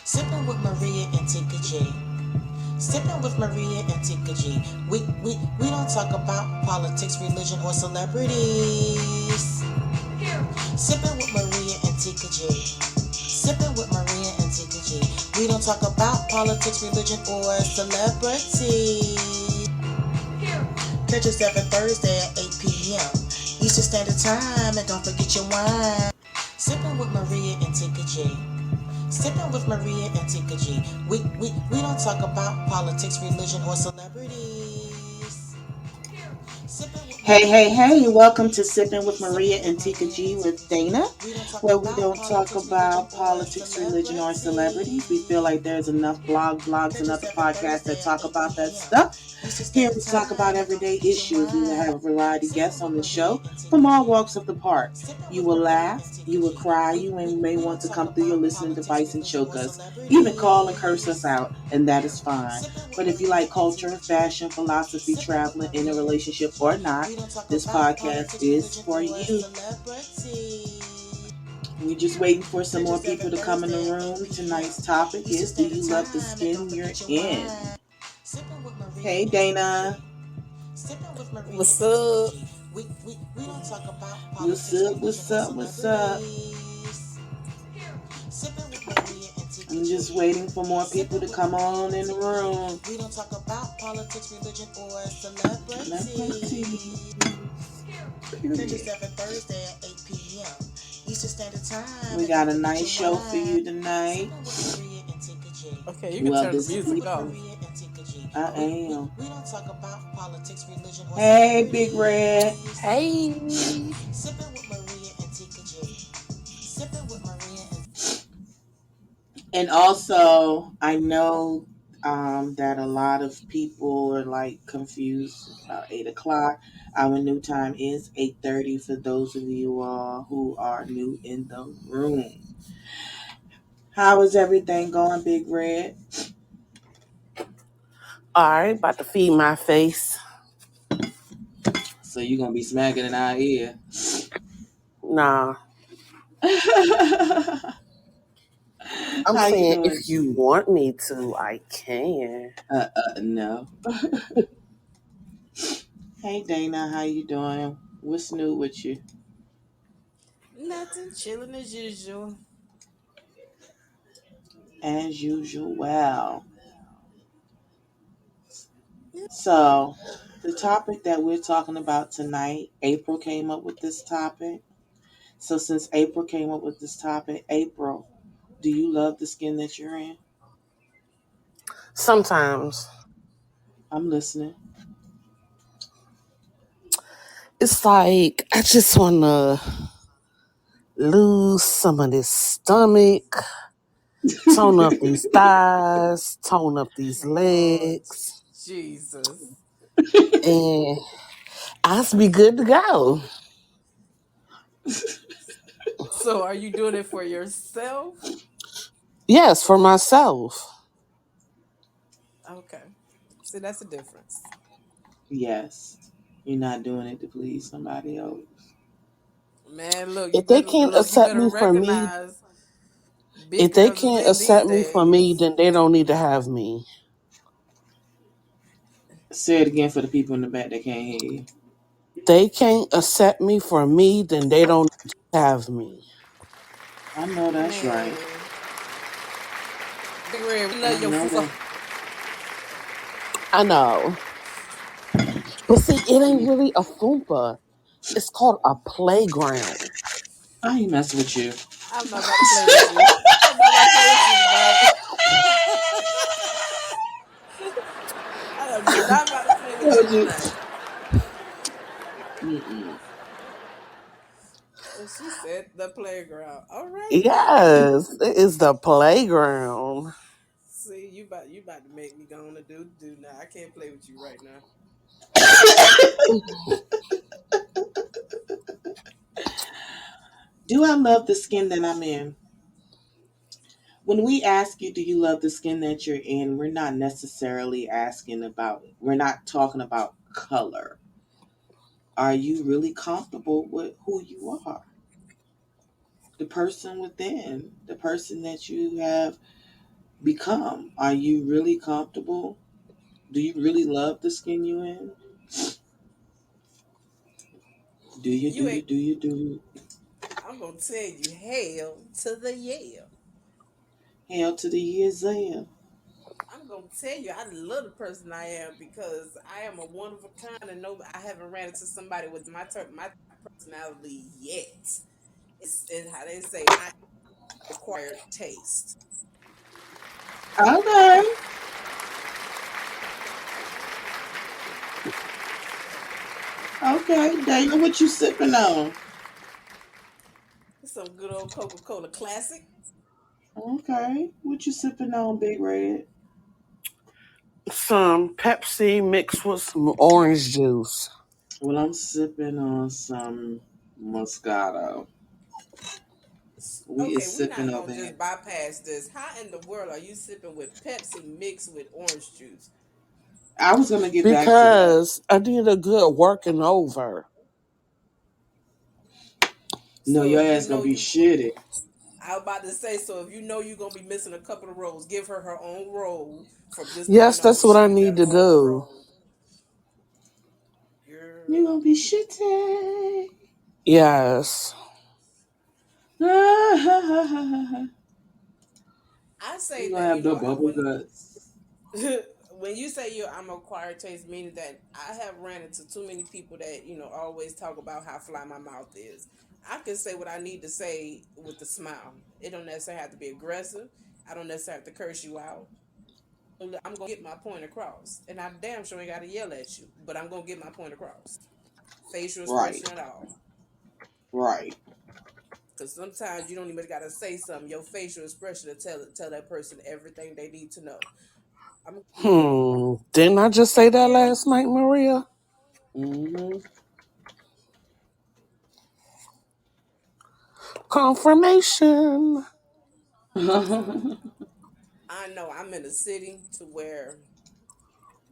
Sipping with Maria and Tika G. Sipping with Maria and Tika G. We don't talk about politics, religion, or celebrities. Sipping with Maria and Tika G. Sipping with Maria and Tika G. We don't talk about politics, religion, or celebrities. Catch us every Thursday at 8 p.m. Eastern Standard Time, and don't forget your wine. Sipping with Maria and Tika G. Sipping with Maria and Tika G. We don't talk about politics, religion, or celebrities. Hey, welcome to Sipping with Maria and Tika G with Dana, We don't talk where we about don't talk politics, religion, about or politics, religion, or celebrities. We feel like there's enough blogs, Catch and us other every podcasts Thursday that at talk 8 about that p.m. stuff. Eastern Here Standard we talk about Time, and don't everyday forget your issues. We will wine. have a variety of Sipping guests with on the Maria show and from Tika all G. walks of the park. Sipping You with will Maria laugh, and Tika you will G. cry, We, you we, may we want don't to talk come through your about listening politics, device and religion, choke or us, even call and curse us celebrities. out, and that is fine. Sipping with But if you Maria like and culture, Tika G. fashion, philosophy, Sipping with traveling in a Maria and Tika relationship G. or not, We don't talk this about podcast politics, is religion, for or you. celebrity. We're just waiting for some Catch more us every people to come in the Thursday at 8 room. p.m. Tonight's topic Eastern is: do Standard you love the Time, and don't skin you're forget your in? wine. Sipping with Maria Hey, and Tika G. Dana. Sipping with Maria What's and Tika up? G. We don't talk about What's politics, up? religion, What's or up? What's up? celebrities. Sipping with Maria and Tika I'm G. just waiting for more people Sipping to with come Maria on and in the Tika G. room. We don't talk about politics, religion, or celebrity. Celebrities. Catch us Period. every Thursday at 8 p.m. Eastern Standard Time, We and don't got a forget nice your show for wine. you tonight. Sipping with Maria and Tika G. Okay, you can Well, turn the this Sipping music with off. Maria and Tika G. I We, we, am. we don't talk about politics, religion, or Hey, Big Red. celebrities. Hey. Sipping with Maria and Tika G. Sipping with Maria and And also, I know that a lot of people are like confused. It's about 8 o'clock. Our new time is 8:30 for those of you who are new in the room. How is everything going, Big Red? All right, about to feed my face. So you're gonna be smacking in our ear. Nah, I'm How you saying doing? if you want me to, I can. No. Hey Dana, how you doing? What's new with you? Nothing, chilling as usual. As usual. Well, so the topic that we're talking about tonight, April came up with this topic. So since April came up with this topic, April, do you love the skin that you're in? Sometimes I'm listening. it's like I just want to lose some of this stomach, tone up these thighs, tone up these Lord legs, Jesus. and I'll be good to go. So, are you doing it for yourself? Yes, for myself. Okay. See, that's the difference. Yes. You're not doing it to please somebody else. Man, look, If they can't you accept better me for me, recognize big if they girls is can't in these accept me for me, days. then they don't need to have me. Say it again for the people in the back that can't hear you. They can't accept me for me, then they don't need to have me. I know that's right. Man, Big Red, we love I your know fufa. that. I know. But see, it ain't Yeah. really a fupa. It's called a playground. I ain't messing with you. I'm not about to play with you. I'm not about to play with you tonight. I am not about to play with you Told you. tonight. Mm-mm. And she said the playground. All right now. Yes, it is the playground. See, you about to make me go on to do now. I can't play with you right now. Do I love the skin that I'm in? When we ask you, do you love the skin that you're in? We're not necessarily asking about, we're not talking about color. Are you really comfortable with who you are? The person within, the person that you have become? Are you really comfortable? Do you really love the skin you in? Do you? Do You you? ain't. Do you? Do you? I'm gonna tell you, hell to the yeah. Hell to the years there. I'm gonna tell you, I love the person I am because I am a one of a kind, and no, I haven't ran into somebody with my personality yet. It's how they say I acquired taste. Okay. Okay. Dana, what you sipping on? Some good old Coca Cola classic. Okay. What you sipping on, Big Red? Some Pepsi mixed with some orange juice. Well, I'm sipping on some Moscato. We Okay, is we're sipping not over gonna here. just bypass this. How in the world are you sipping with Pepsi mixed with orange juice? I was gonna get back to that. Because I did a good working over. No, So your if you ass gonna know be you, shitty. I was about to say, so if you know you're gonna be missing a couple of rolls, give her her own roll from this Yes, point that's on. what She'll I get need that to own do. roll. You Girl, gonna be shitty. Yes. You I say gonna that have the bubble guts. when you say I'm acquired taste, meaning that I have ran into too many people that always talk about how fly my mouth is. I can say what I need to say with a smile. It don't necessarily have to be aggressive. I don't necessarily have to curse you out. I'm gonna get my point across, and I damn sure ain't gotta yell at you, but I'm gonna get my point across, facial Right, expression and all. right. Because sometimes you don't even gotta say something. Your facial expression will tell that person everything they need to know. I'm Didn't I just say that last night, Maria? Mm-hmm. Confirmation. I know I'm in a city to where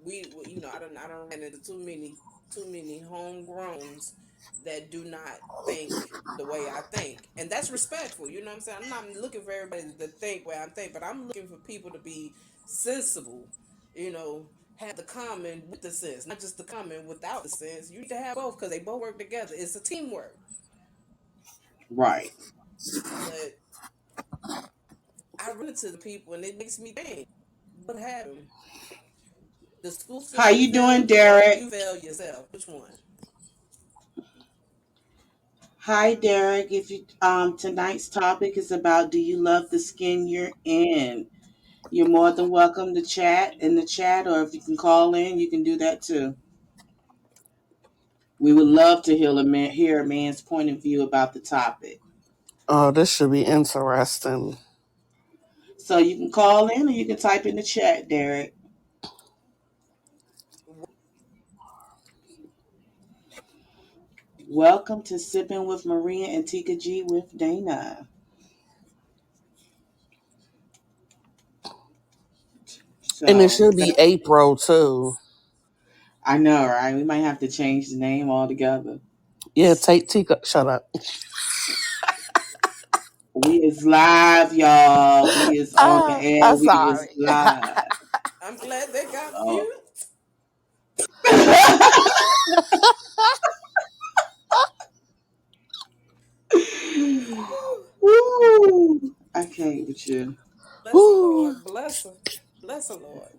I don't run into too many homegrowns that do not think the way I think, and that's respectful. You know what I'm saying? I'm not looking for everybody to think where I think, but I'm looking for people to be sensible. Have the common with the sense, not just the common without the sense. You need to have both because they both work together. It's a teamwork. Right. But I run into the people, and it makes me think, what happened? The school How system you failed doing, you, or did Derek? you fail yourself? Which one? Hi, Derek. If you tonight's topic is about do you love the skin you're in? You're more than welcome to chat in the chat, or if you can call in, you can do that too. We would love to hear a man's point of view about the topic. Oh, this should be interesting. So you can call in or you can type in the chat, Derek. Welcome to Sipping with Maria and Tika G with Dana. And it So should be April too. I know, right? We might have to change the name altogether. Yeah, take Tika. Shut up. We is live, y'all. We is on the air. I'm We is sorry. live. I'm glad they got Oh. mute. Woo! I can't with you. Bless the Whew. Lord. Bless her. Bless the Lord.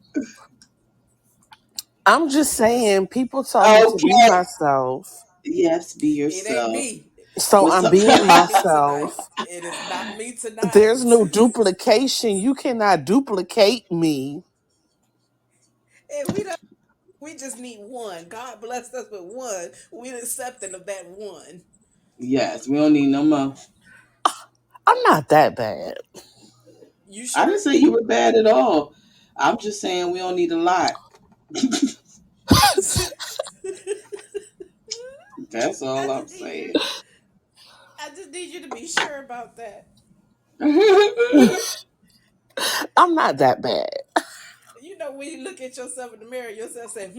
I'm just saying, people told me to be Okay. myself. Yes, be It ain't yourself. me. So What's I'm up? It being ain't me tonight. myself. It is not me There's tonight. no duplication. You cannot duplicate me. And we just need one. God blessed us with one. We're accepting of that one. Yes, we don't need no more. I'm not that bad. You I didn't sure? say you were bad at all. I'm just saying we don't need a lot. That's all I I'm just need you saying. I just need you to be sure about that. I'm not that bad. When you look at yourself in the mirror, yourself say,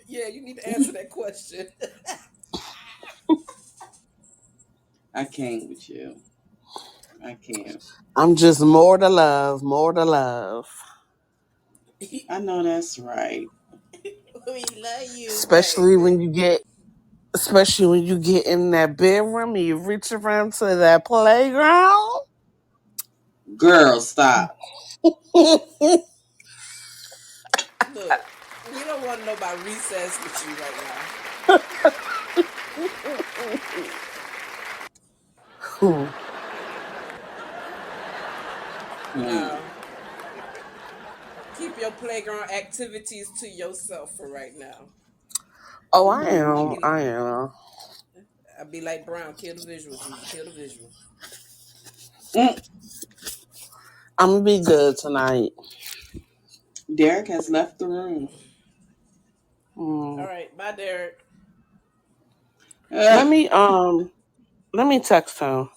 yeah, you need to answer that question. I can't with you. I can't. I'm just more to love, more to love. I know that's right. We love you, Especially baby. when you get especially when you get in that bedroom and you reach around to that playground. Girl, stop. Look, we don't want to know about recess with you right now. Hmm. No, keep your playground activities to yourself for right now. Oh, I Mm-hmm. am. Be, I am. I'll be like Brown, kill the visual, Jesus, kill the visual. Mm. I'm gonna be good tonight. Derek has left the room. All Mm. right, bye, Derek. Let Ugh. me let me text him.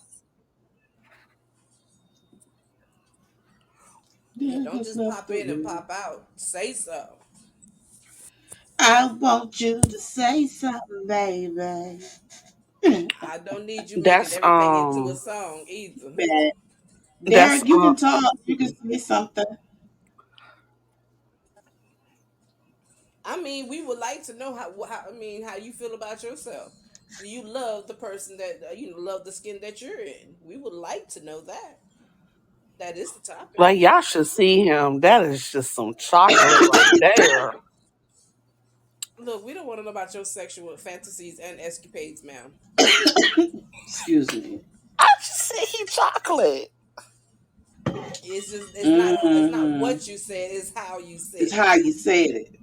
Yeah, Derek don't has just left pop the in and room. pop out. Say so. I want you to say something, baby. I don't need you making That's everything into a song either. Bad. that's Derek, you can talk. You can say something. I mean, we would like to know how I mean, how you feel about yourself. Do you love the person that love the skin that you're in? We would like to know that. That is the topic. like y'all should see him. That is just some chocolate right there. Look, we don't want to know about your sexual fantasies and escapades, ma'am. Excuse me. I just said he chocolate. It's not Mm-hmm. what you said, it's how you It's said it. how you said it.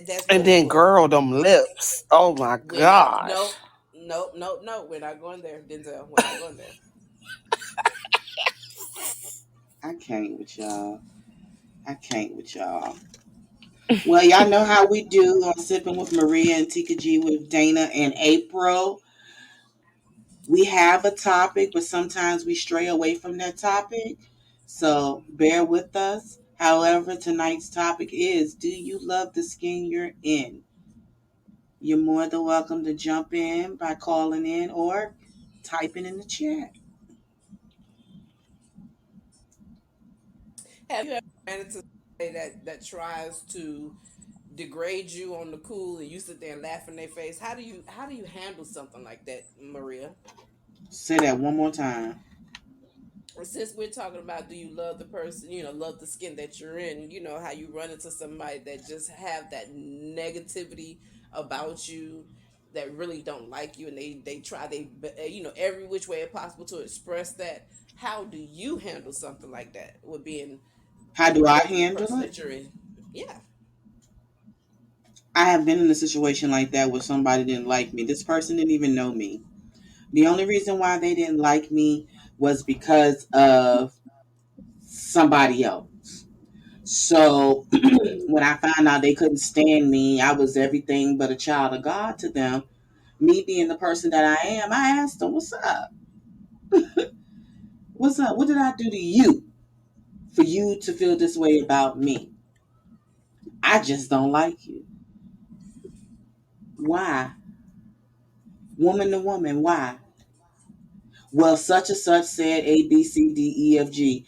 That's And more then important. girl, them lips. Oh my We're not gosh. nope, nope, nope, nope. We're not going there, Denzel. We're not going there. I can't with y'all. I can't with y'all. Well, y'all know how we do on Sipping with Maria and Tika G with Dana and April. We have a topic, but sometimes we stray away from that topic. So bear with us. However, tonight's topic is, do you love the skin you're in? You're more than welcome to jump in by calling in or typing in the chat. Have you ever ran into somebody that tries to degrade you on the cool and you sit there and laugh in their face? How do you handle something like that, Maria? Say that one more time. Or since we're talking about, do you love the person, love the skin that you're in, how you run into somebody that just have that negativity about you, that really don't like you, and they try every which way possible to express that. How do you handle something like that with being How do I loving the handle person it? that you're in? Yeah. I have been in a situation like that where somebody didn't like me. This person didn't even know me. The only reason why they didn't like me was because of somebody else. So when I found out they couldn't stand me, I was everything but a child of God to them. Me being the person that I am, I asked them, "What's up? What's up? What did I do to you for you to feel this way about me? I just don't like you. Why? Woman to woman, why? Well, such and such said A, B, C, D, E, F, G,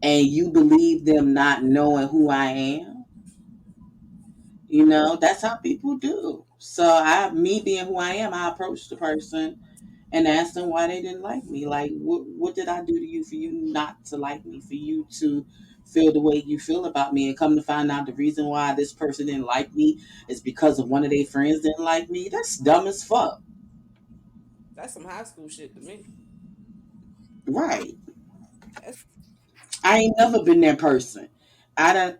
and you believe them not knowing who I am? That's how people do. So me being who I am, I approached the person and asked them why they didn't like me. Like, what did I do to you for you not to like me? For you to feel the way you feel about me, and come to find out the reason why this person didn't like me is because of one of their friends didn't like me. That's dumb as fuck. That's some high school shit to me. Right. That's I ain't never been that person. I don't.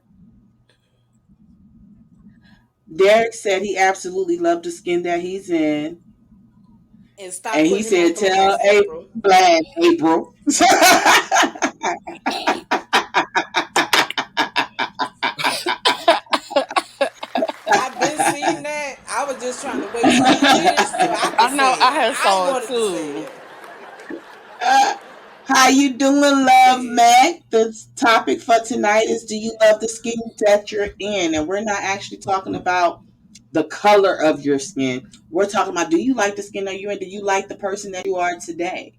Derek said he absolutely loved the skin that he's in. and stop And he putting him on said, tell blast, April. April. I've been seeing that. I was just trying to wait till you finished so I I could know say I it. had I saw it wanted to say too. it. How you doing, Say love, it. Mac? The topic for tonight is, do you love the skin that you're in? And we're not actually talking about the color of your skin. We're talking about, do you like the skin that you're in? Do you like the person that you are today?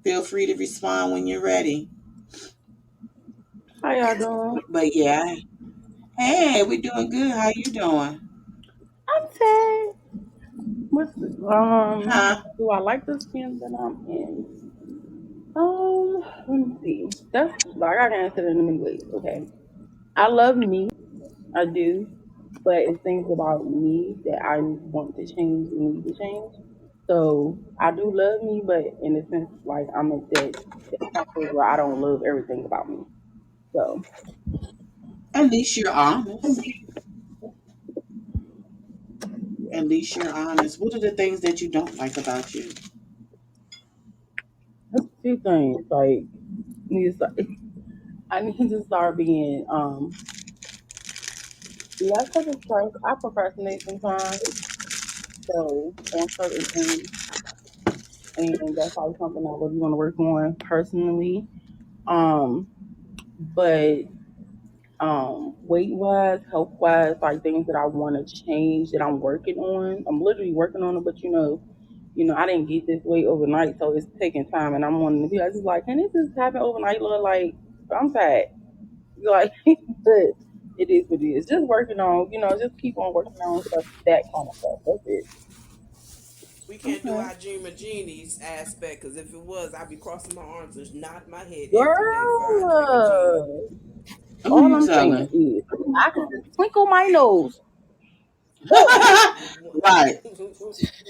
Feel free to respond when you're ready. How y'all doing? But yeah, hey, we doing good. How you doing? I'm sad. Huh? Do I like the skin that I'm in? Let me see. That's like I can answer that in many ways. Okay, I love me, I do, but it's things about me that I want to change and need to change. So I do love me, but in a sense, like I'm at that point where I don't love everything about me. So At least you're honest. At least you're honest. What are the things that you don't like about you? that's a few things. Like need to start, I need to start being less of a stress. I procrastinate sometimes, so on certain things, and that's probably something I really want to work on personally. Um, but weight wise, health wise, like things that I want to change that I'm working on. I'm literally working on it, but I didn't get this weight overnight, so it's taking time, and I'm wanting to be like, can this just happen overnight, Lord? Like, I'm sad. Like, but it is what it is. Just working on, just keep on working on stuff, that kind of stuff. That's it. We can't do Okay. our Dreamer Genies aspect because if it was, I'd be crossing my arms and nodding my head every day for our Dreamer Genie. Girl, Who all you I'm saying telling? is, I can just twinkle my nose. Woo! Right.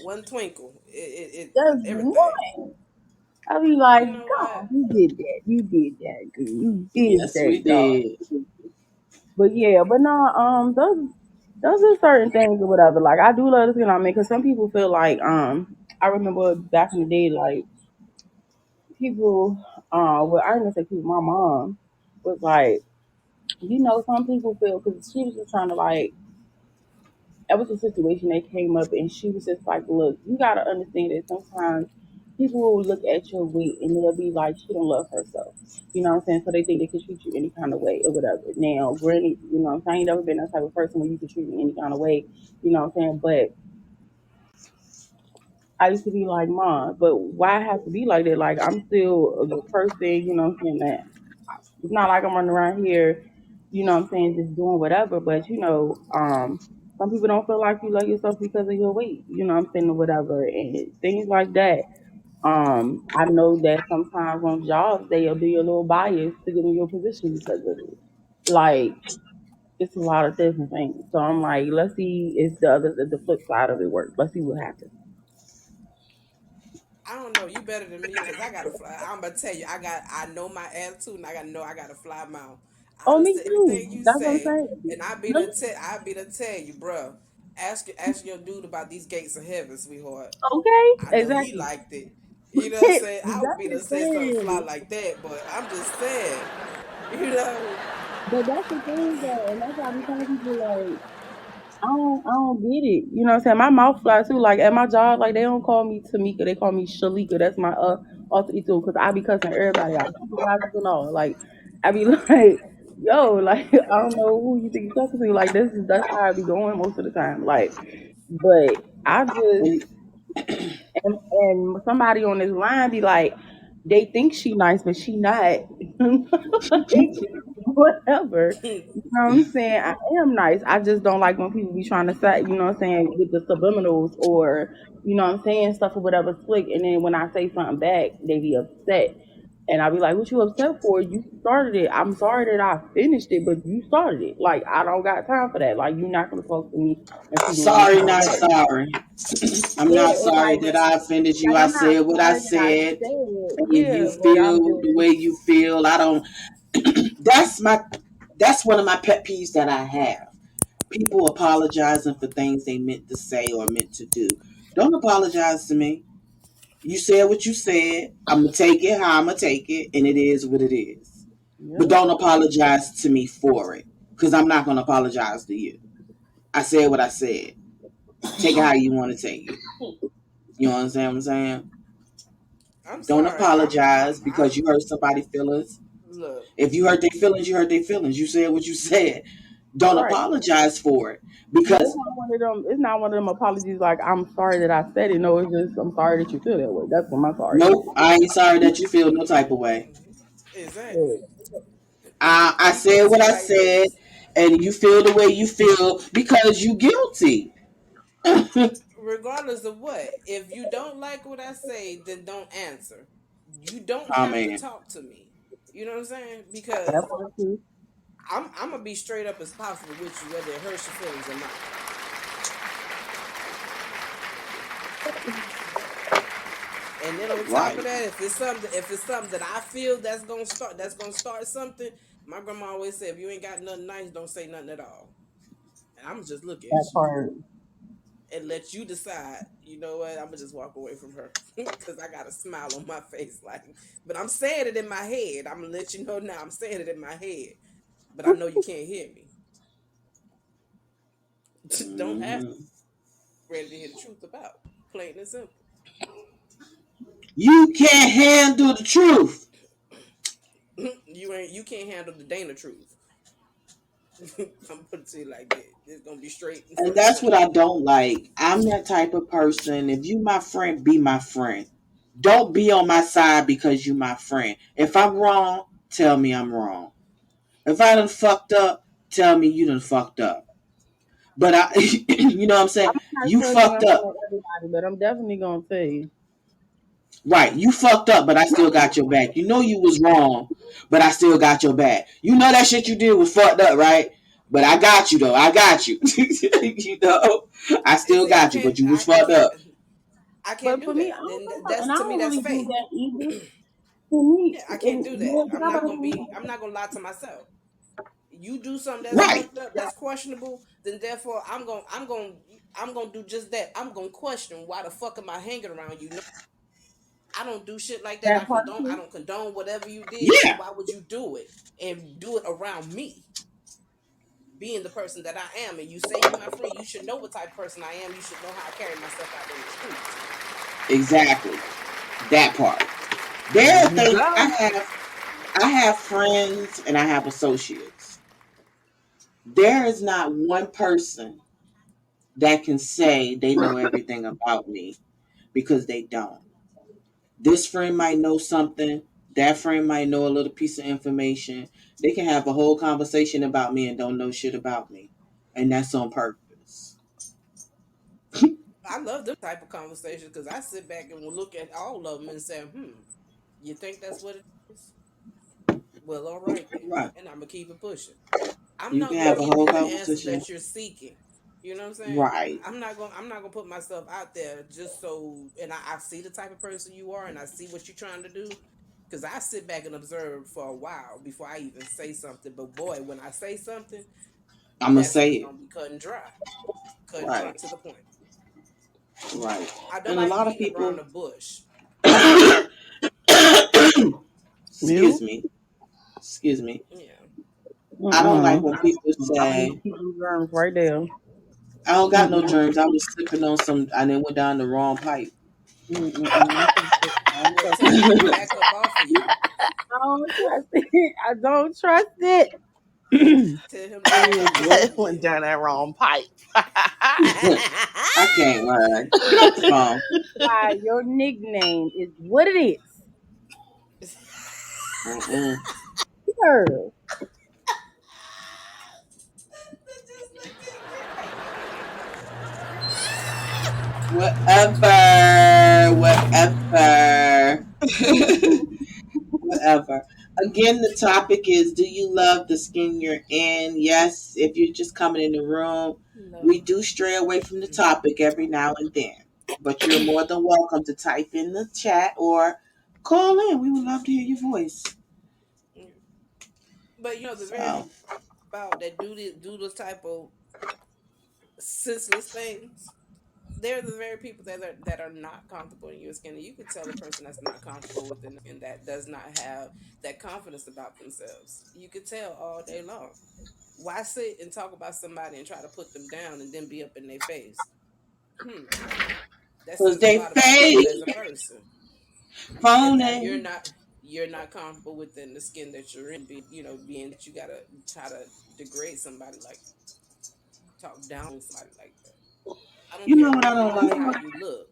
One twinkle, it Just everything. one. I be like, You know God, what? you did that. You did that, girl. You did Yes, we that, dog. did. But yeah, but no, those are certain things or whatever. Like I do love the skin on me because some people feel like, I remember back in the day, like people, well, I didn't say people. My mom was like, some people feel because she was just trying to like that was a situation that came up, and she was just like, "Look, you gotta understand that sometimes people will look at your weight and they'll be like, she don't love herself." You know what I'm saying? So they think they can treat you any kind of way or whatever. Now, granted, what I'm saying, I ain't never been that type of person where you can treat me any kind of way. You know what I'm saying? But I used to be like, "Mom, but why have to be like that? Like I'm still a good person." You know what I'm saying? That it's not like I'm running around here, just doing whatever. But some people don't feel like you love yourself because of your weight, you know what I'm saying, or whatever, and things like that. I know that sometimes on jobs they'll be a little biased to get in your position because of it. Like it's a lot of different things. So I'm like, let's see if the flip side of it works. Let's see what happens. I don't know. You better than me because I gotta fly. I'm gonna tell you, I know my attitude and I gotta know I gotta fly mouth. I Oh, me listen to too. everything you That's what I'm say, saying. and Really? I be to tell you, bro. Ask your dude about these gates of heaven, sweetheart. Okay, I know he exactly. liked it. You know what I'm saying? That's I would be to the say something fly thing. like that, but I'm just saying, you know. But that's the thing though, and that's why I be telling people like I don't get it. You know what I'm saying? My mouth flies too. Like at my job, like they don't call me Tamika, they call me Shalika. That's my alter ego because I be cussing everybody out, supervisors and all. Like I be like, yo, like I don't know who you think you're talking to. Like that's how I be going most of the time. Like, but I just And and somebody on this line be like, they think she nice, but she not. Like, whatever. You know what I'm saying? I am nice. I just don't like when people be trying to say, what I'm saying, with the subliminals or, what I'm saying, stuff or whatever slick. And then when I say something back, they be upset. And I be like, what you upset for? You started it. I'm sorry that I finished it, but you started it. Like, I don't got time for that. Like, you're not going to talk to me and treat me any sorry, kind of not way. sorry. I'm Yeah, not it's sorry like, that I offended you. I I'm not said what I sorry that I said, said, and yeah, you but I'm feel the just, way you feel. I don't. That's my. That's one of my pet peeves that I have. People apologizing for things they meant to say or meant to do. Don't apologize to me. You said what you said. I'm gonna take it how I'm gonna take it, and it is what it is. But yeah, don't apologize to me for it, because I'm not gonna apologize to you. I said what I said. Take it how you want to take it. You know what I'm saying? I'm Don't sorry. apologize because you hurt somebody's feelings. Look. If you hurt their feelings, you hurt their feelings. You said what you said. Don't Right. apologize for it Yeah, it's because not one of them. It's not one of them apologies like I'm sorry that I said it. No, it's just I'm sorry that you feel that way. That's what my sorry is. nope, I ain't sorry that you feel no type of way. Yeah. Exactly. I We put said it to what you I like said, this. and you feel the way you feel because you guilty. Regardless of what, if you don't like what I say, then don't answer. You don't Oh have to man, talk to me. You know what I'm saying? That Because part too. I'm gonna be straight up as possible with you, whether it hurts your feelings or not. And then on top of right. that, if it's something that I feel that's gonna start something, my grandma always said, if you ain't got nothing nice, don't say nothing at all. And I'm just look That at you part. and let you decide. You know what? I'm gonna just walk away from her because I got a smile on my face, like. But I'm saying it in my head. I'm gonna let you know now. I'm saying it in my head, but I know you can't hear me. Don't have Hmm. ready to hear the truth about. Plain and simple. You can't handle the truth. You can't handle the Dana truth. I'm putting it to you like that. It's gonna be straight and And from the that's what point. I don't like. I'm that type of person. If you my friend, be my friend. Don't be on my side because you my friend. If I'm wrong, tell me I'm wrong. If I done fucked up, tell me you done fucked up. But I, you know what I'm I saying? might not You tell you in fucked front up. of everybody, but I'm definitely gonna tell you. Right. You fucked up, but I still got your back. You know you was wrong, but I still got your back. You know that shit you did was fucked up, right? But I got you though. I got you. You know, I And still see, I got you, can't, but you was I fucked can't, up. I can't But do for me, I that. don't Then think that's and I to me, don't that's really do fake. that either. For me, Yeah, I can't and do that. well, what about me? I'm not gonna lie to myself. You do something that's Right. fucked up, that's questionable, then therefore I'm gonna do just that. I'm gonna question why the fuck am I hanging around you? No, I don't do shit like that. That part I too. don't condone whatever you did. So Yeah. why would you do it and do it around me, being the person that I am? And you say you my friend, you should know what type of person I am. You should know how I carry myself out in the streets. Exactly. That part. There There are you things go. I have friends and I have associates. There is not one person that can say they know everything about me because they don't. This friend might know something, that friend might know a little piece of information. They can have a whole conversation about me and don't know shit about me. And that's on purpose. I love them type of conversations because I sit back and will look at all of them and say, you think that's what it is? Well, all right then. Right. And I'm gonna keep it pushing. I'm You not can gonna have a give whole you the answers conversation. that you're seeking. You know what I'm saying? Right. I'm not gonna put myself out there just so, and I see the type of person you are and I see what you're trying to do. Cause I sit back and observe for a while before I even say something. But boy, when I say something, I'm going to that say shit's it. gonna be cut and dry. Cut and dry Right. to the point. Right. I don't And a like lot of beating around people, the bush. excuse You? me, excuse me. Yeah. I don't like Mm-mm. when people I'm gonna need say, to keep them germs right there. I don't got no Mm-mm. germs. I was sipping on some, and it went down the wrong pipe. Mm-mm. I don't Well, trust tell him it. to back up off of you. I don't trust it. I don't trust it. Tell him to back up off of It you went then. down that wrong pipe. I can't lie. Get off the phone. Why your nickname is what it is. Mm-mm. Girl. Whatever. Whatever. Whatever. Again, the topic is, do you love the skin you're in? Yes, if you're just coming in the room, we No. do stray away from the topic every now and then. But you're more than welcome to type in the chat or call in. We would love to hear your voice. But the very So, about that do those type of senseless things. They're the very people that are not comfortable in your skin. And you can tell a person that's not comfortable within and that does not have that confidence about themselves. You could tell all day long. Why sit and talk about somebody and try to put them down and then be up in their face? That because says a they lot about you fake, as a person. And that you're phony. not. you're not comfortable within the skin that you're in, being that you gotta try to degrade somebody like talk down somebody like that. I don't You care know what who I you don't is, like? how you look,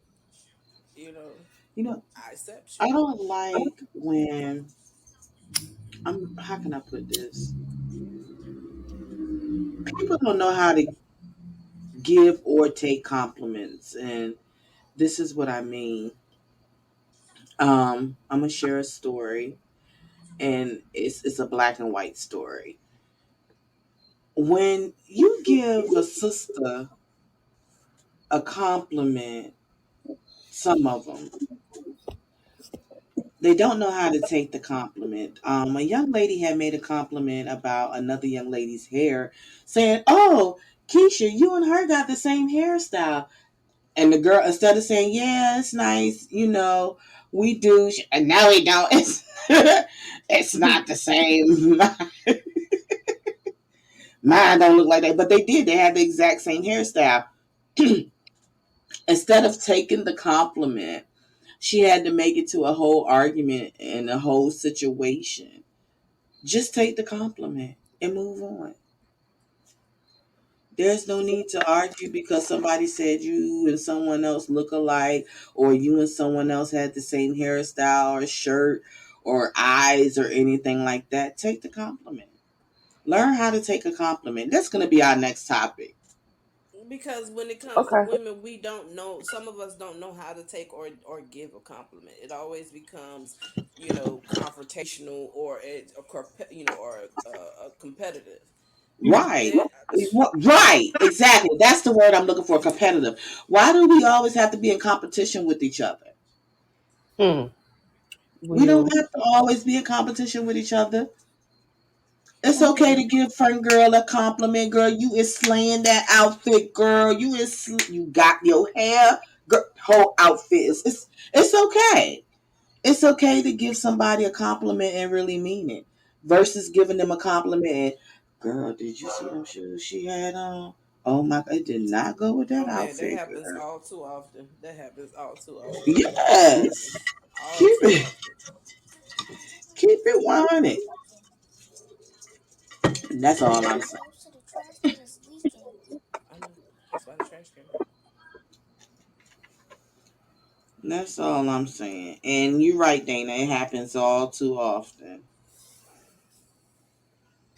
you know, You know, I accept I you. don't like when how can I put this? People don't know how to give or take compliments, and this is what I mean. I'm gonna share a story, and it's a black and white story. When you give a sister a compliment, some of them they don't know how to take the compliment. A young lady had made a compliment about another young lady's hair, saying, "Oh, Keisha, you and her got the same hairstyle." And the girl, instead of saying, "Yeah, it's nice," we do, and no, we don't. It's not the same. Mine don't look like that, but they did. They had the exact same hairstyle. Instead of taking the compliment, she had to make it to a whole argument and a whole situation. Just take the compliment and move on. There's no need to argue because somebody said you and someone else look alike, or you and someone else had the same hairstyle or shirt or eyes or anything like that. Take the compliment. Learn how to take a compliment. That's going to be our next topic. Because when it comes to Okay. women, we don't know. Some of us don't know how to take or give a compliment. It always becomes, confrontational or competitive. Right. There, Right. Exactly. That's the word I'm looking for, competitive. Why do we always have to be in competition with each other? Hmm. We Well, don't have to always be in competition with each other. It's okay to give friend girl a compliment, girl. You is slaying that outfit, girl. You got your hair, girl. Whole outfit it's okay. It's okay to give somebody a compliment and really mean it, versus giving them a compliment and, girl, did you see them shoes she had on? Oh my, it did not go with that oh man, that outfit, happens girl. all too often. That happens all too often. Yes, All keep too it, often. keep it 100. And that's all I'm saying. I know. That's why the trash can. That's all I'm saying. And you're right, Dana. It happens all too often.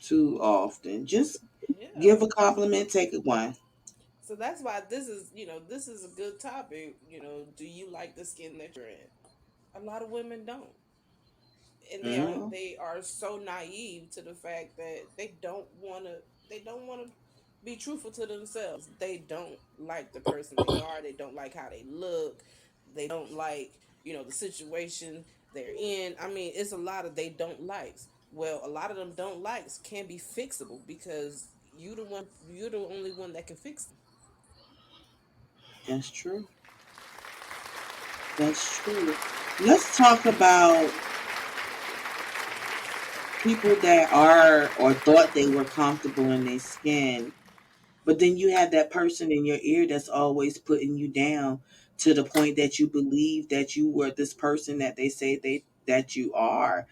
Too often. Just Yeah. give a compliment, take it one. So that's why this is a good topic. Do you like the skin that you're in? A lot of women don't, and they are Mm, they are so naive to the fact that they don't want to be truthful to themselves. They don't like the person they are. They don't like how they look. They don't like the situation they're in. I mean, it's a lot of they don't likes. Well, a lot of them don't likes can be fixable because you're the only one that can fix them. that's true. That's true. Let's talk about people that are or thought they were comfortable in their skin, but then you have that person in your ear that's always putting you down to the point that you believe that you were this person that they say that you are.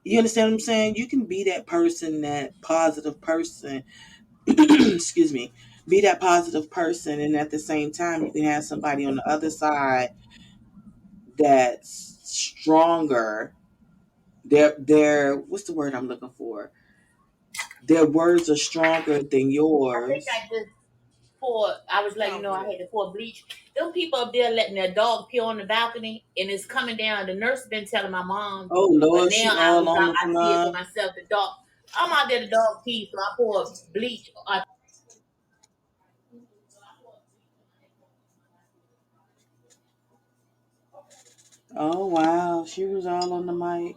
You understand what I'm saying? You can be that person, that positive person, excuse me, be that positive person, and at the same time, you can have somebody on the other side that's stronger. Their what's the word I'm looking for? Their words are stronger than I think yours. I just poured. I was letting you know I Confident. had to pour bleach. Them people up there letting their dog pee on the balcony, and it's coming down. The nurse been telling my mom, Oh but Lord, she now all on the I see it for line. myself. The dog. I'm out there. The dog pee, so I pour bleach. Oh wow, she was all on the mic.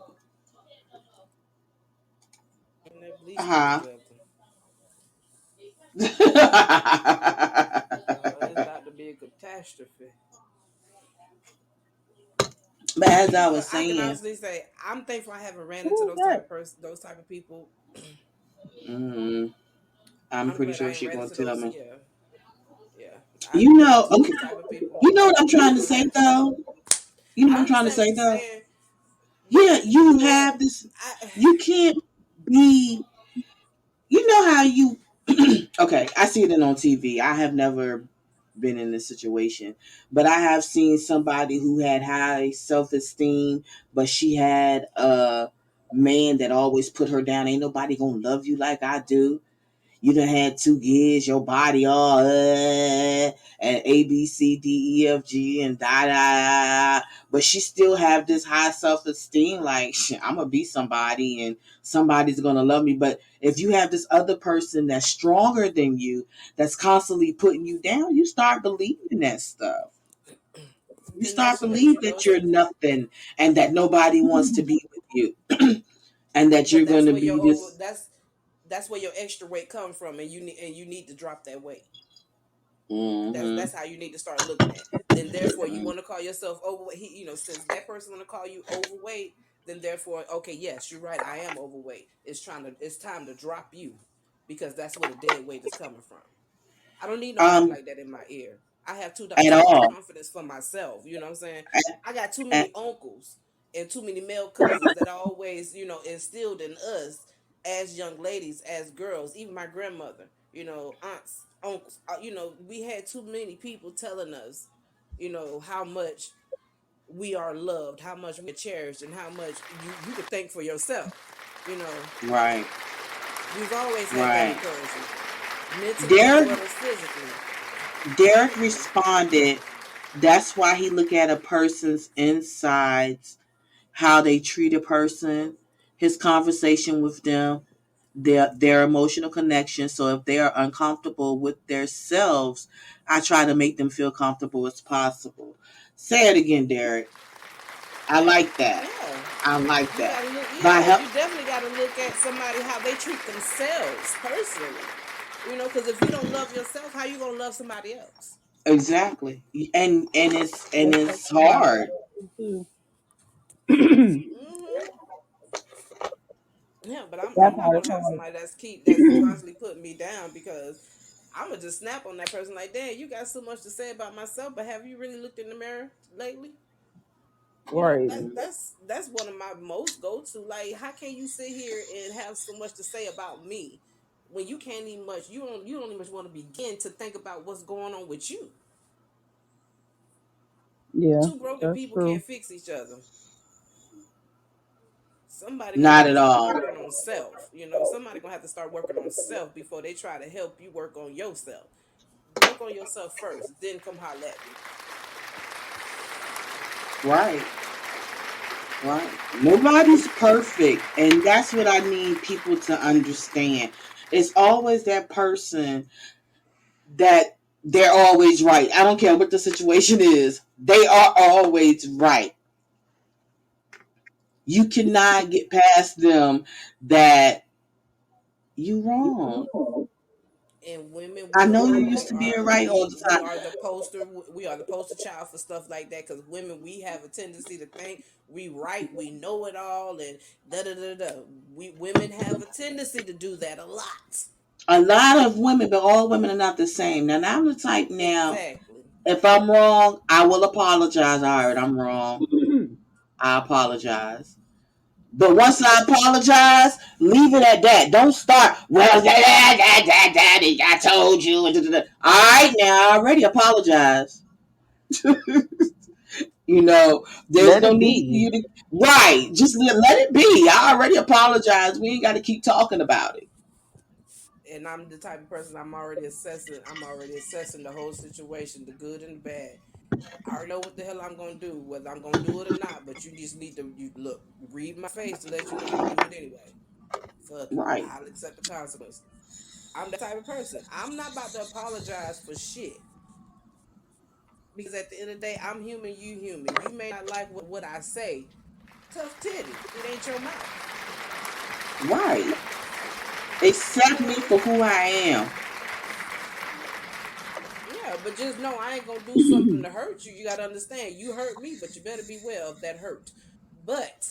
And that bleach get Uh together. huh. It's about to be a catastrophe. But as I But was I can saying, honestly say I'm thankful I haven't ran into who's that? those type of people. mm, I'm I'm pretty glad I sure ain't she ran gonna into tell those. me. Yeah, yeah. I You didn't run know, into okay. those type of people. You know what I'm trying to Go say ahead. though. You know what I I'm trying to understand what say you're though. saying. Yeah, you But have this. I You can't be. You know how you. Okay, I see it on TV. I have never been in this situation, but I have seen somebody who had high self esteem, but she had a man that always put her down. Ain't nobody gonna love you like I do. You done had 2 years, your body all and A B C D E F G and da da, but she still have this high self esteem. Like I'm gonna be somebody, and somebody's gonna love me. But if you have this other person that's stronger than you, that's constantly putting you down, you start believing that stuff. You then start that's what believing you know. that you're nothing, and that nobody wants to be with you, and that But you're that's gonna where be your over. this. That's where your extra weight come from, and you need to drop that weight. Mm-hmm. That's how you need to start looking at. Then therefore you want to call yourself overweight. Since that person want to call you overweight, then therefore okay, yes, you're right. I am overweight. It's time to drop you because that's where the dead weight is coming from. I don't need nobody Um, like that in my ear. I have at too much all. confidence for myself. You know what I'm saying? At, I got too many at, uncles and too many male cousins that always, instilled in us as young ladies, as girls, even my grandmother, aunts, uncles. We had too many people telling us, how much we are loved, how much we are cherished, and how much you could think for yourself. You know, right, we've always had that right. encouragement, mentally as Derek, well as physically. Derek responded. That's why he look at a person's insides, how they treat a person, his conversation with them, their emotional connection. So if they are uncomfortable with their selves, I try to make them feel comfortable as possible. Say it again, Derek. I like that. Yeah, I like you that. gotta look. By Yeah, help, you definitely gotta look at somebody how they treat themselves personally. Because if you don't love yourself, how you gonna love somebody else? exactly, and it's That's somebody hard. else too. Hmm. Yeah, but I'm That's not how it's gonna have hard. somebody that's constantly putting me down because I'm gonna just snap on that person like, damn, you got so much to say about myself, but have you really looked in the mirror lately? Right. That's one of my most go to. Like, how can you sit here and have so much to say about me when you can't even much you don't even want to begin to think about what's going on with you? Yeah, Two broken that's people true. can't fix each other. Somebody gonna Not have to at start all. working on self. Somebody gonna have to start working on self before they try to help you work on yourself. Work on yourself first, then come holler at me. Right. Right. Nobody's perfect. And that's what I need people to understand. It's always that person that they're always right. I don't care what the situation is. They are always right. You cannot get past them that you wrong. And women, I know you used to be right all the we time. are the poster child for stuff like that because women, we have a tendency to think we right, we know it all, and da da da da. We women have a tendency to do that a lot. A lot of women, but all women are not the same. Now I'm the type now. Exactly. If I'm wrong, I will apologize. All right, I'm wrong. I apologize. But once I apologize, leave it at that. Don't start. Well, I told you. All right, now I already apologized. There's Let no it need for be. you to. Right, just let it be. I already apologized. We ain't got to keep talking about it. And I'm the type of person I'm already assessing. I'm already assessing the whole situation, the good and the bad. I already know what the hell I'm gonna do, whether I'm gonna do it or not. But you just need to look, read my face to let you know I'm gonna do it anyway. Fuck it, Right, I'll accept the consequences. I'm that type of person. I'm not about to apologize for shit because at the end of the day, I'm human. You human. You may not like what I say. Tough titty. It ain't your mouth. right. Accept me for who I am. Yeah, but just know I ain't gonna do something to hurt you. You gotta understand. You hurt me, but you better beware of that hurt. But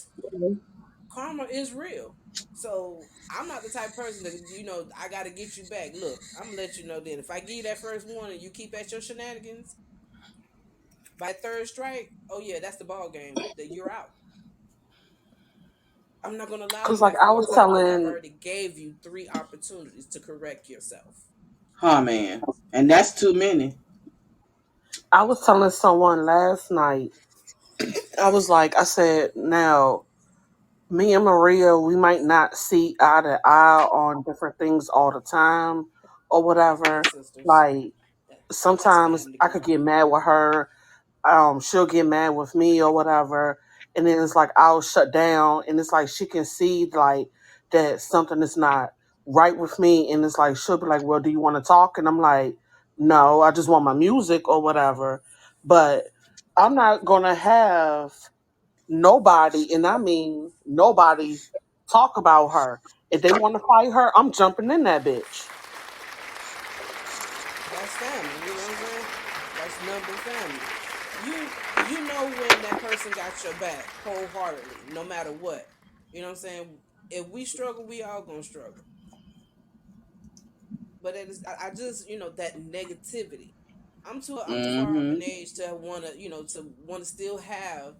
karma is real. So I'm not the type of person that I gotta get you back. Look, I'm gonna let you know then. If I give you that first one and you keep at your shenanigans, by third strike, oh yeah, that's the ball game. That you're out. I'm not gonna allow Cause you like that I fourth was time because I've telling, already gave you 3 opportunities to correct yourself. Huh, man. And that's too many. someone last night. I said, now me and Maria, we might not see eye to eye on different things all the time or whatever. Sisters, Like that's sometimes family, I could girl. get mad with her, she'll get mad with me or whatever, and then it's like I'll shut down, and it's like she can see like that something is not right with me, and it's like she'll be like, well, do you want to talk? And I'm like, no, I just want my music or whatever. But I'm not gonna have nobody, and I mean nobody, talk about her. If they want to fight her, I'm jumping in that bitch. That's family. You know what I'm saying? That's number family. You know when that person got your back wholeheartedly, no matter what. You know what I'm saying? If we struggle, we all gonna struggle. But it is I just that negativity. I'm too far up Mm-hmm. in age to wanna still have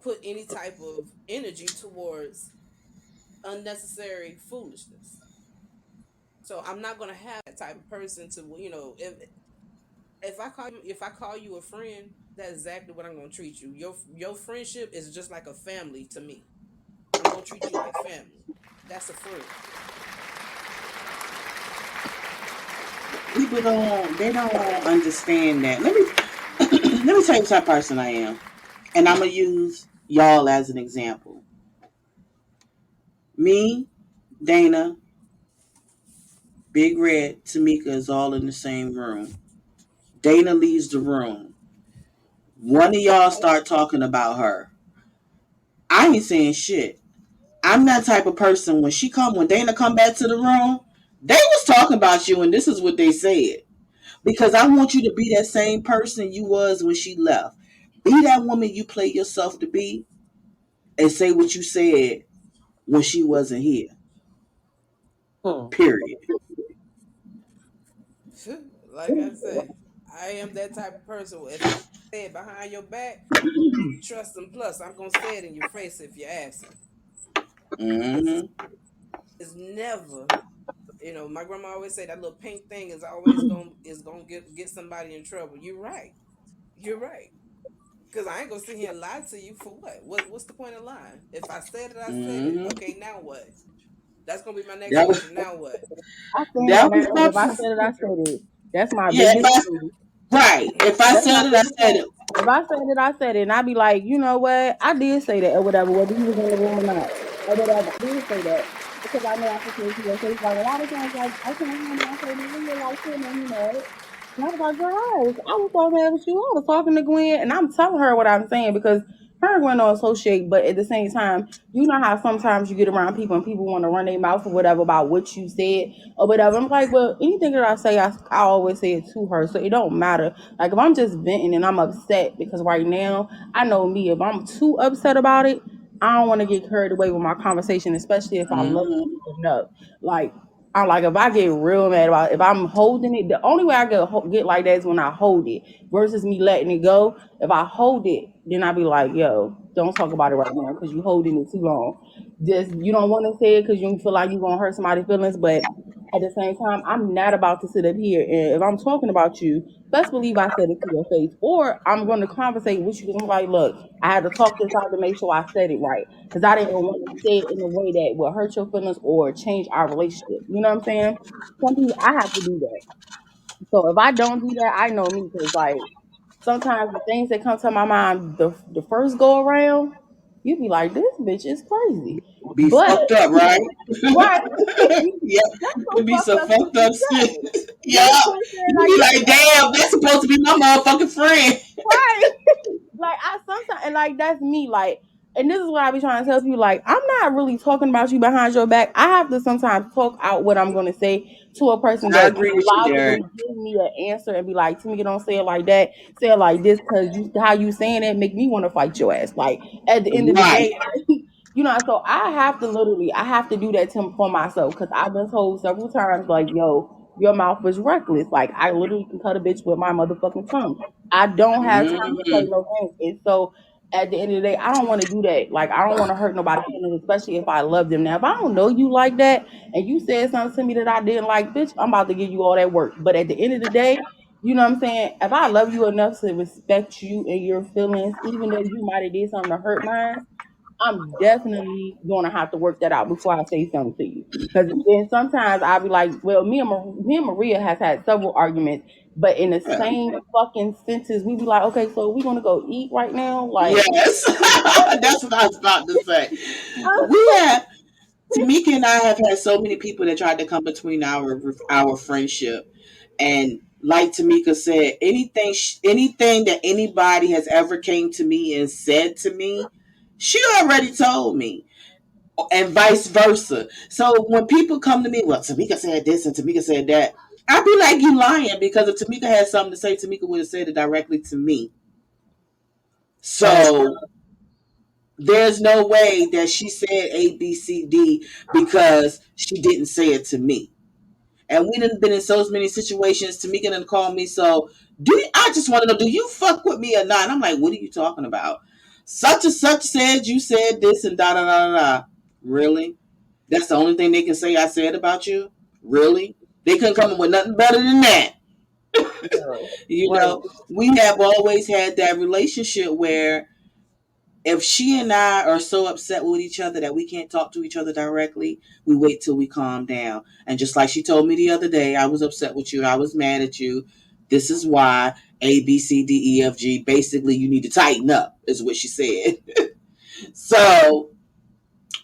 put any type of energy towards unnecessary foolishness. So I'm not gonna have that type of person to if I call you a friend, that's exactly what I'm gonna treat you. Your friendship is just like a family to me. I'm gonna treat you like family. That's a friend. People don't understand that. Let me tell you what type of person I am. And I'm gonna use y'all as an example. Me, Dana, Big Red, Tamika is all in the same room. Dana leaves the room. One of y'all start talking about her. I ain't saying shit. I'm that type of person. When Dana come back to the room, they was talking about you, and this is what they said. Because I want you to be that same person you was when she left. Be that woman you play yourself to be, and say what you said when she wasn't here. Hmm. Period. Like I said, I am that type of person. If I say it behind your back, trust and plus, I'm gonna say it in your face if you ask me. It's, Mm-hmm. it's never. My grandma always say that little pink thing is gonna get somebody in trouble. You're right. You're right. Cause I ain't gonna sit here and lie to you for what? What's the point of lying? If I said it, I said it. Mm-hmm. Okay, now what? That's gonna be my next That was question. Now what? I stand that on was that. my If I said it, I said it. That's my yeah. biggest thing. Right. If I That's my said it, I biggest said thing. it. If I said it, I said it. And I be like, you know what? I did say that or whatever, whether he was in the room or not. Or whatever. I did say that. Because I know I can say it to your face. Like a lot of times, like, I can't handle I say, man, you're like, shit, man, you know. And I was like, girl, I was so mad with you. I was talking to Gwen and I'm telling her what I'm saying because her and Gwen don't associate, but at the same time, you know how sometimes you get around people and people want to run their mouth or whatever about what you said or whatever. I'm like, well, anything that I say, I always say it to her. So it don't matter. Like if I'm just venting and I'm upset because right now, I know me, if I'm too upset about it, I don't want to get carried away with my conversation, especially if I love Mm-hmm. you enough. Like I like if I get real mad about it, if I'm holding it, the only way I get like that is when I hold it versus me letting it go. If I hold it, then I be like, yo, don't talk about it right now because you holding it too long. Just you don't want to say it because you feel like you're gonna hurt somebody's feelings, but at the same time, I'm not about to sit up here and if I'm talking about you, best believe I said it to your face, or I'm going to conversate with you because I'm like, look, I had to talk this out to make sure I said it right because I didn't want to say it in a way that will hurt your feelings or change our relationship. You know what I'm saying? Some people, I have to do that. So if I don't do that, I know me because like sometimes the things that come to my mind the first go around, you be like, this bitch is crazy, Be but fucked up, right? right. Yeah. That's some It be fucked some up shit fucked to up shit. say. You Yeah. know what I'm saying? You Like be you like, damn, that's supposed to be my motherfucking friend. right. Like I sometimes and like that's me. Like and this is what I be trying to tell people. Like I'm not really talking about you behind your back. I have to sometimes talk out what I'm gonna say to a person I that can agree with you, Derek. logically give me an answer and be like, to me, don't say it like that. Say it like this because you how you saying it make me want to fight your ass. Like at the end of the Right. day, you know. So I have to literally I have to do that for myself because I've been told several times like, yo. Your mouth was reckless. Like I literally can cut a bitch with my motherfucking tongue. I don't have time to play Mm-hmm. no games. And so at the end of the day, I don't want to do that. Like, I don't want to hurt nobody's feelings, especially if I love them. Now, if I don't know you like that and you said something to me that I didn't like, bitch, I'm about to give you all that work. But at the end of the day, you know what I'm saying? If I love you enough to respect you and your feelings, even though you might have did something to hurt mine, I'm definitely going to have to work that out before I say something to you. Because then sometimes I'll be like, well, me and Maria has had several arguments, but in the Yeah. same fucking sentence, we be like, okay, so we going to go eat right now? Like, Yes, that's what I was about to say. We have Tamika and I have had so many people that tried to come between our friendship, and like Tamika said, anything that anybody has ever came to me and said to me, she already told me, and vice versa. So when people come to me, well, Tamika said this and Tamika said that, I'd be like, you lying, because if Tamika had something to say, Tamika would have said it directly to me. oh, So there's no way that she said A, B, C, D because she didn't say it to me. And we done been in so many situations. Tamika done call me. So I just want to know, do you fuck with me or not? And I'm like, what are you talking about? Such and such said you said this and da da da da da. Really? That's the only thing they can say I said about you? Really? They couldn't come up with nothing better than that. yeah. You Right. know, we have always had that relationship where if she and I are so upset with each other that we can't talk to each other directly, we wait till we calm down. And just like she told me the other day, I was upset with you, I was mad at you. This is why A, B, C, D, E, F, G. Basically, you need to tighten up, is what she said. So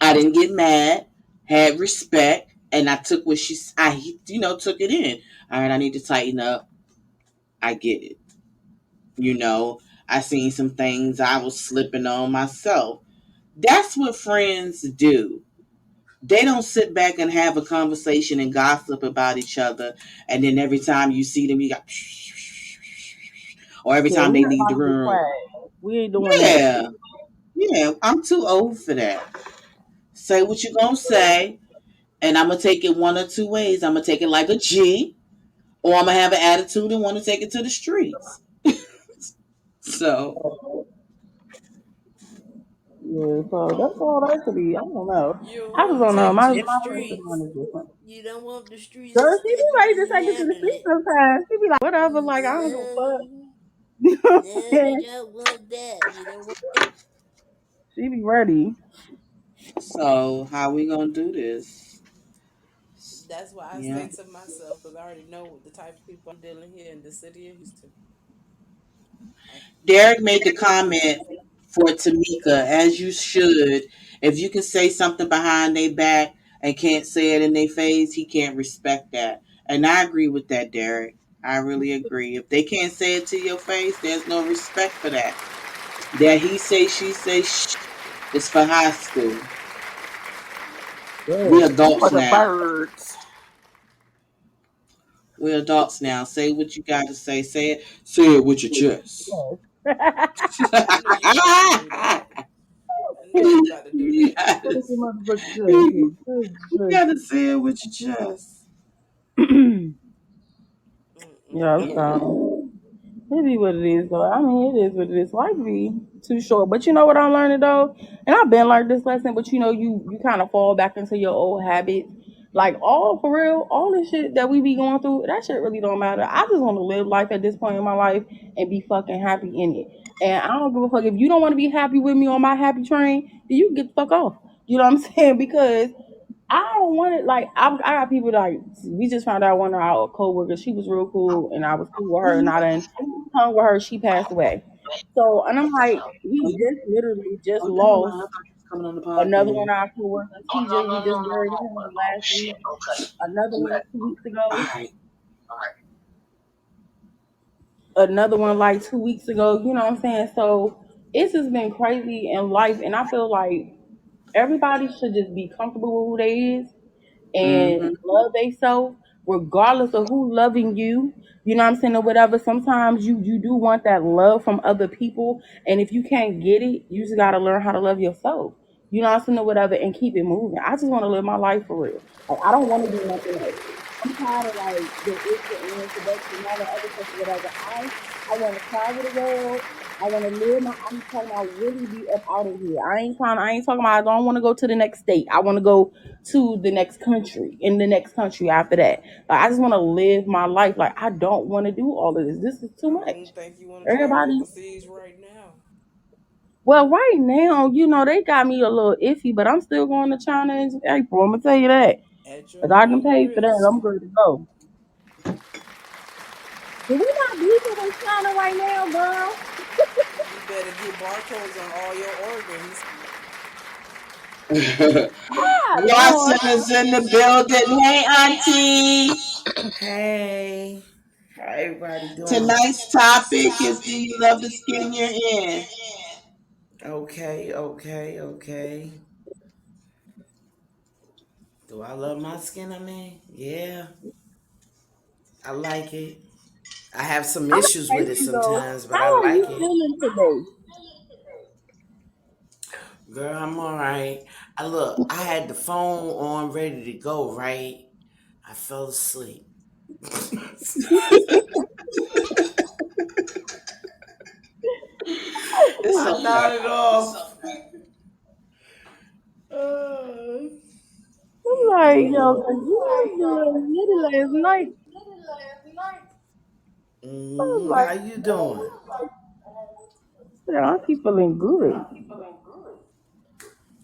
I didn't get mad, had respect, and I took what took it in. All right, I need to tighten up. I get it. You know, I seen some things I was slipping on myself. That's what friends do. They don't sit back and have a conversation and gossip about each other, and then every time you see them, you got, or every Yeah, time we they know leave how the to be room. quiet. We ain't doing that. Yeah, yeah, I'm too old for that. Say what you gonna say, and I'm gonna take it one or two ways. I'm gonna take it like a G, or I'm gonna have an attitude and want to take it to the streets. So Yeah, so that's all that could be. I don't know. You don't I just want to don't know. take it to My the personality streets. is different. You don't want the streets to Girl, she say be you ready to didn't take it to the handle street it. sometimes. She be like, whatever, like, I don't give a fuck. No, You know what I'm no, we saying? don't want that. You don't want it. She be ready. so how we gonna do this? That's why I Yeah. stay to myself because I already know the type of people I'm dealing here in the city of Houston. I, Derek made the comment for Tamika, as you should. If you can say something behind their back and can't say it in their face, he can't respect that. And I agree with that, Derek. I really agree. If they can't say it to your face, there's no respect for that. That he say, she say, shh, is for high school. We Yeah. For adults the now. birds. We adults now. Say what you got to say. Say it with your chest. I knew you was about to do that. I knew you was about to do that. Take your Yes. motherfucking You chance. gotta say it with your chest. Yeah, Mm-mm-mm. so it be what it is, though. I mean, it is what it is. Life be too short. But you know what I'm learning, though? And I've been learning this lesson, but you know, you kind of fall back into your old habits. Like, all for real, all this shit that we be going through, that shit really don't matter. I just want to live life at this point in my life and be fucking happy in it. And I don't give a fuck. If you don't want to be happy with me on my happy train, then you can get the fuck off. You know what I'm saying? Because I don't want it. Like, I got people like, we just found out one of our coworkers. She was real cool, and I was cool with her, and I done hung with her. She passed away. So, and I'm like, we just literally just Oh, never mind. lost I thought you was coming on the another one podcast. of our coworkers. We just buried him last week. Another one 2 weeks All ago. right. Another one like 2 weeks ago. You know what I'm saying? So it's just been crazy in life, and I feel like everybody should just be comfortable with who they is and Mm-hmm. love themselves regardless of who loving you. You know what I'm saying, or whatever. Sometimes you do want that love from other people, and if you can't get it, you just gotta learn how to love yourself. You know what I'm saying, or whatever, and keep it moving. I just want to live my life for real. Like, I don't want to do nothing else. I'm tired of like the ifs and ands, the buts, and all the other stuff, whatever. I want to travel the world. I want to live my. I'm talking about really be up out of here. I ain't talking about. I don't want to go to the next state. I want to go to the next country. In the next country after that, like I just want to live my life. Like I don't want to do all of this. This is too I much. don't think you want to travel Everybody. overseas right now. Well, right now, they got me a little iffy, but I'm still going to China in April. I'm gonna tell you that. At Cause your I done own paid for that. risk. I'm good to go. But we not beefing with China right now, girl. You better get barcodes on all your organs. Ah, Watson Lord. is in the building. Hey, Auntie. Hey, how everybody doing? Tonight's topic is, do you love the skin you're in? Okay, okay, okay. Do I love my skin? I mean, yeah, I like it. I have some I'm issues gonna with ask it you though, sometimes, but I how are you like it. feeling today? Girl, I'm all right. I had the phone on ready to go, right? I fell asleep. It's I okay. nodded off. Uh, I'm like, yo, 'cause you was doing little last night. I was like, how you doing? yeah, I keep feeling good.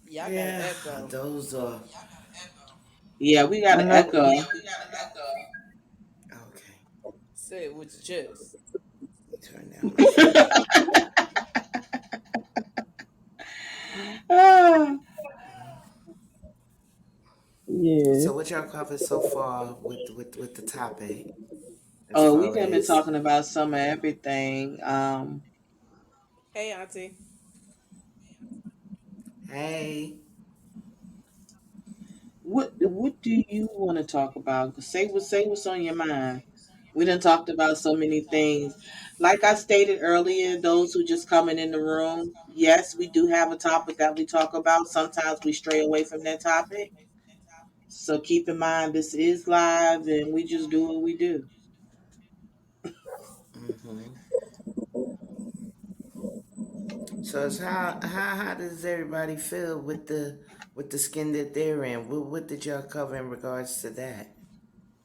Y'all got an Yeah, I echo. dozed off. Yeah, we got I an know. echo. Okay, Say it with your chest. let me turn down my volume. Ah, Yeah. So what y'all covered so far with the topic as oh, we far have been as talking about some of everything. Hey, Auntie. hey, what do you want to talk about? Say what's on your mind. We done talked about so many things. Like I stated earlier, those who just coming in the room, yes, we do have a topic that we talk about. Sometimes we stray away from that topic. So keep in mind this is live and we just do what we do. hmm so it's how does everybody feel with the skin that they're in? What did y'all cover in regards to that?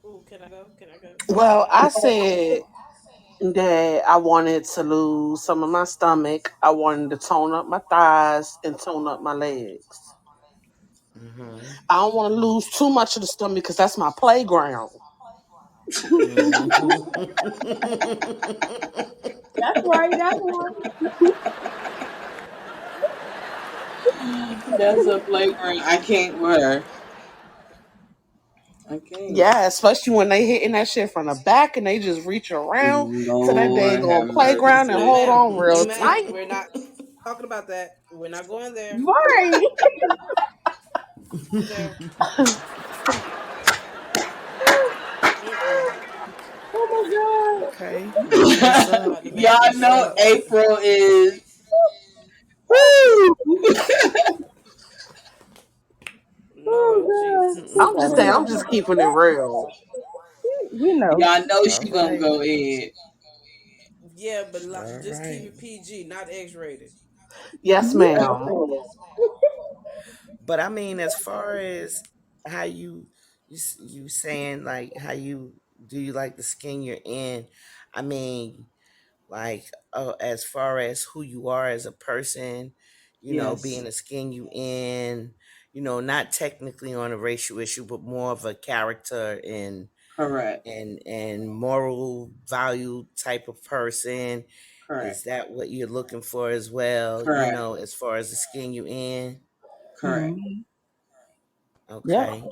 Ooh, can I go? Can I go? Well, I said that I wanted to lose some of my stomach. I wanted to tone up my thighs and tone up my legs. hmm I don't want to lose too much of the stomach because that's my playground. hmm That's right. That's right. That's a playground. I can't wear. I can't. Yeah, especially when they hitting that shit from the back and they just reach around to that Lord daggone have playground and No, mercy. hold ma'am. on No, real ma'am. tight. We're not talking about that. We're not going there. Right. There. Mm-mm. Oh my god. Okay, that's what's You up. about to make me Y'all know sneeze. April is woo. Oh Lord god. Jesus. She I'm just sounded saying, I'm like just keeping it real. we know. Y'all know All she gonna right, go in. Yeah, but all just keep right. it PG, not X rated. Yes, Yeah. ma'am. But I mean, as far as how you saying like how you do you like the skin you're in? I mean, like as far as who you are as a person, being Yes, the skin you in, not technically on a racial issue, but more of a character correct, and moral value type of person. Is correct, that what you're looking for as well? correct, As far as the skin you in? correct. Mhm. Yep. Okay.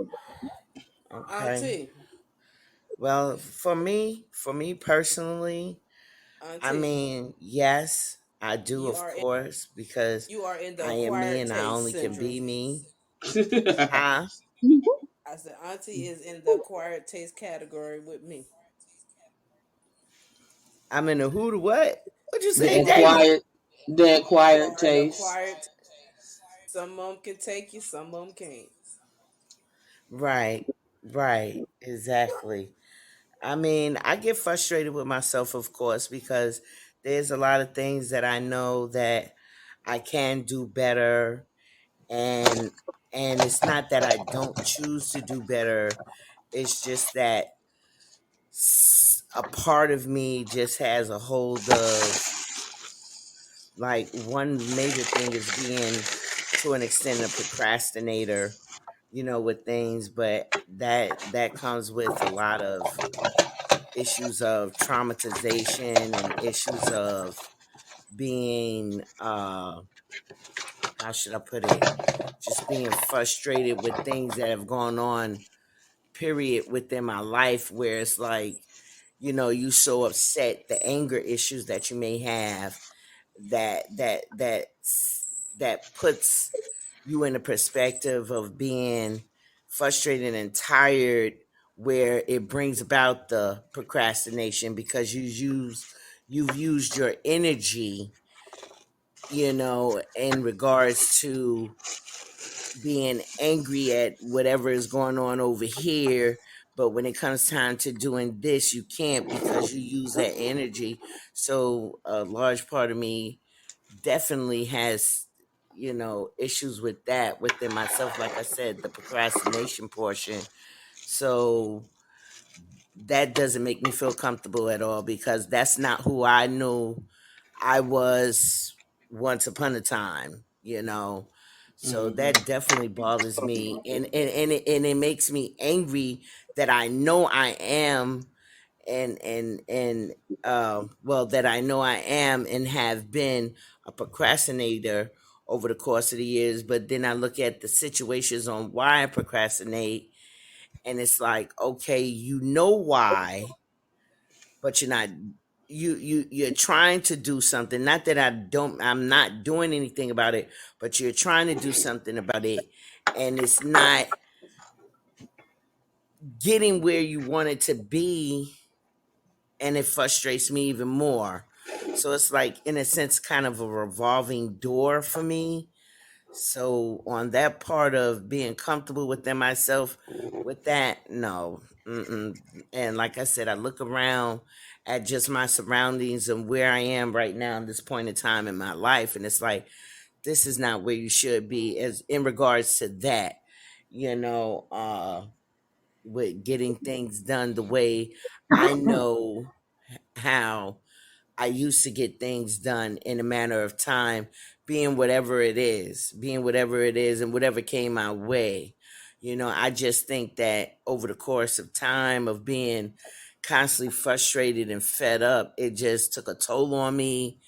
Okay. Auntie. Well, for me personally, I Auntie. mean, yes, I do, You of are in course, because you are in the I am me acquired and I taste only can syndrome. be me. Huh? I said Auntie is in the acquired taste category with me. I'm in the who to what? What you the say, Jay? acquired, the You acquired are in the taste. acquired. Some of them can take you, some of them can't. Right, right, exactly. I mean, I get frustrated with myself, of course, because there's a lot of things that I know that I can do better, and it's not that I don't choose to do better. It's just that a part of me just has a hold of, like, one major thing is being, to an extent, a procrastinator, with things. But that comes with a lot of issues of traumatization and issues of being, how should I put it, just being frustrated with things that have gone on, period, within my life, where it's like, you so upset, the anger issues that you may have, that puts you in a perspective of being frustrated and tired, where it brings about the procrastination, because you've used your energy, in regards to being angry at whatever is going on over here. But when it comes time to doing this, you can't, because you use that energy. So a large part of me definitely has, issues with that within myself. Like I said, the procrastination portion. So that doesn't make me feel comfortable at all, because that's not who I knew I was once upon a time, So Hmm. that definitely bothers me, and it makes me angry that I know I am, and well, that I know I am and have been a procrastinator over the course of the years. But then I look at the situations on why I procrastinate, and it's like, okay, you know why, but you're trying to do something. Not that I'm not doing anything about it, but you're trying to do something about it, and it's not getting where you want it to be, and it frustrates me even more. So it's like, in a sense, kind of a revolving door for me. So on that part of being comfortable within myself, with that, no. Mm-mm. And like I said, I look around at just my surroundings and where I am right now at this point in time in my life, and it's like, this is not where you should be, as in regards to that, you know, uh, with getting things done the way I know how I used to get things done in a manner of time, being whatever it is, and whatever came my way. I just think that over the course of time of being constantly frustrated and fed up, it just took a toll on me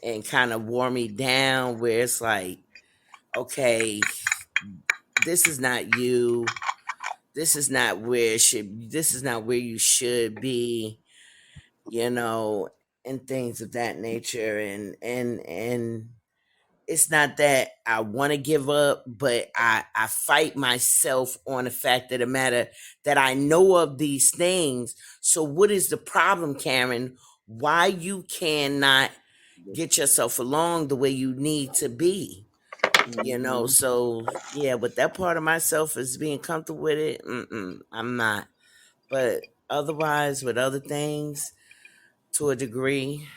and kind of wore me down, where it's like, okay, this is not you. This is not where you should be, you know, and things of that nature. And it's not that I want to give up, but I fight myself on the fact of the matter that I know of these things. So what is the problem, Karen? Why you cannot get yourself along the way you need to be? Hmm. So yeah, but that part of myself is being comfortable with it. I'm not. But otherwise, with other things, to a degree,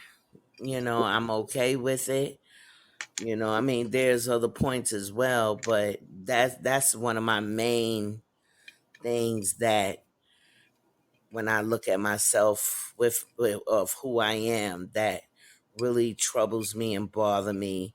I'm okay with it. I mean, there's other points as well, but that's one of my main things, that when I look at myself with of who I am, that really troubles me and bother me,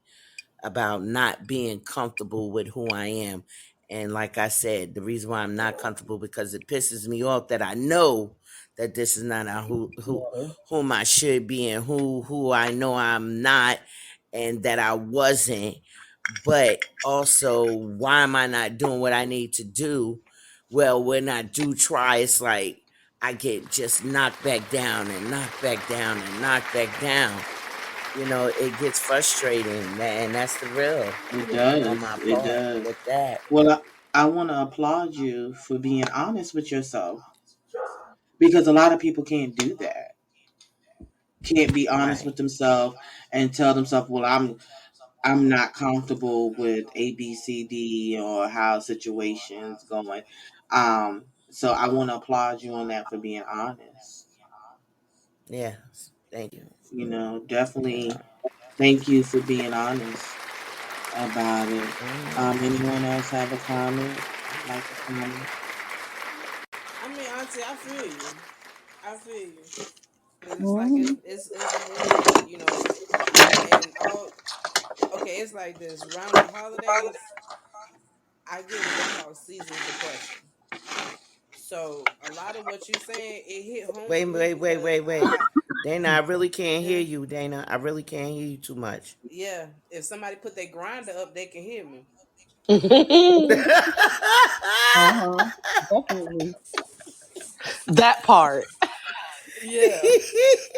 about not being comfortable with who I am. And like I said, the reason why I'm not comfortable, because it pisses me off that I know that this is not whom I should be, and who I know I'm not, and that I wasn't. But also, why am I not doing what I need to do? Well, when I do try, it's like I get just knocked back down and knocked back down and knocked back down. It gets frustrating, man. That's the real It on does. my It part does. with that. Well, I want to applaud you for being honest with yourself, because a lot of people can't do that. Can't be honest Right. with themselves and tell themselves, "Well, I'm not comfortable with A, B, C, D, or how situations going." So I want to applaud you on that for being honest. Yeah. Thank you. Definitely thank you for being honest about it. Anyone else have a comment? Like a comment? I mean, auntie, I feel you. I feel you. Cause it's like Hmm. it's more, and all. Okay, it's like this. Around the holidays, I get what they call seasonal depression. So a lot of what you saying, it hit home Wait, with me wait, wait, because wait, wait. I, Dana, I really can't hear yeah, you, Dana. I really can't hear you too much. yeah. If somebody put their grinder up, they can hear me. Uh-huh. Definitely. That part. Yeah.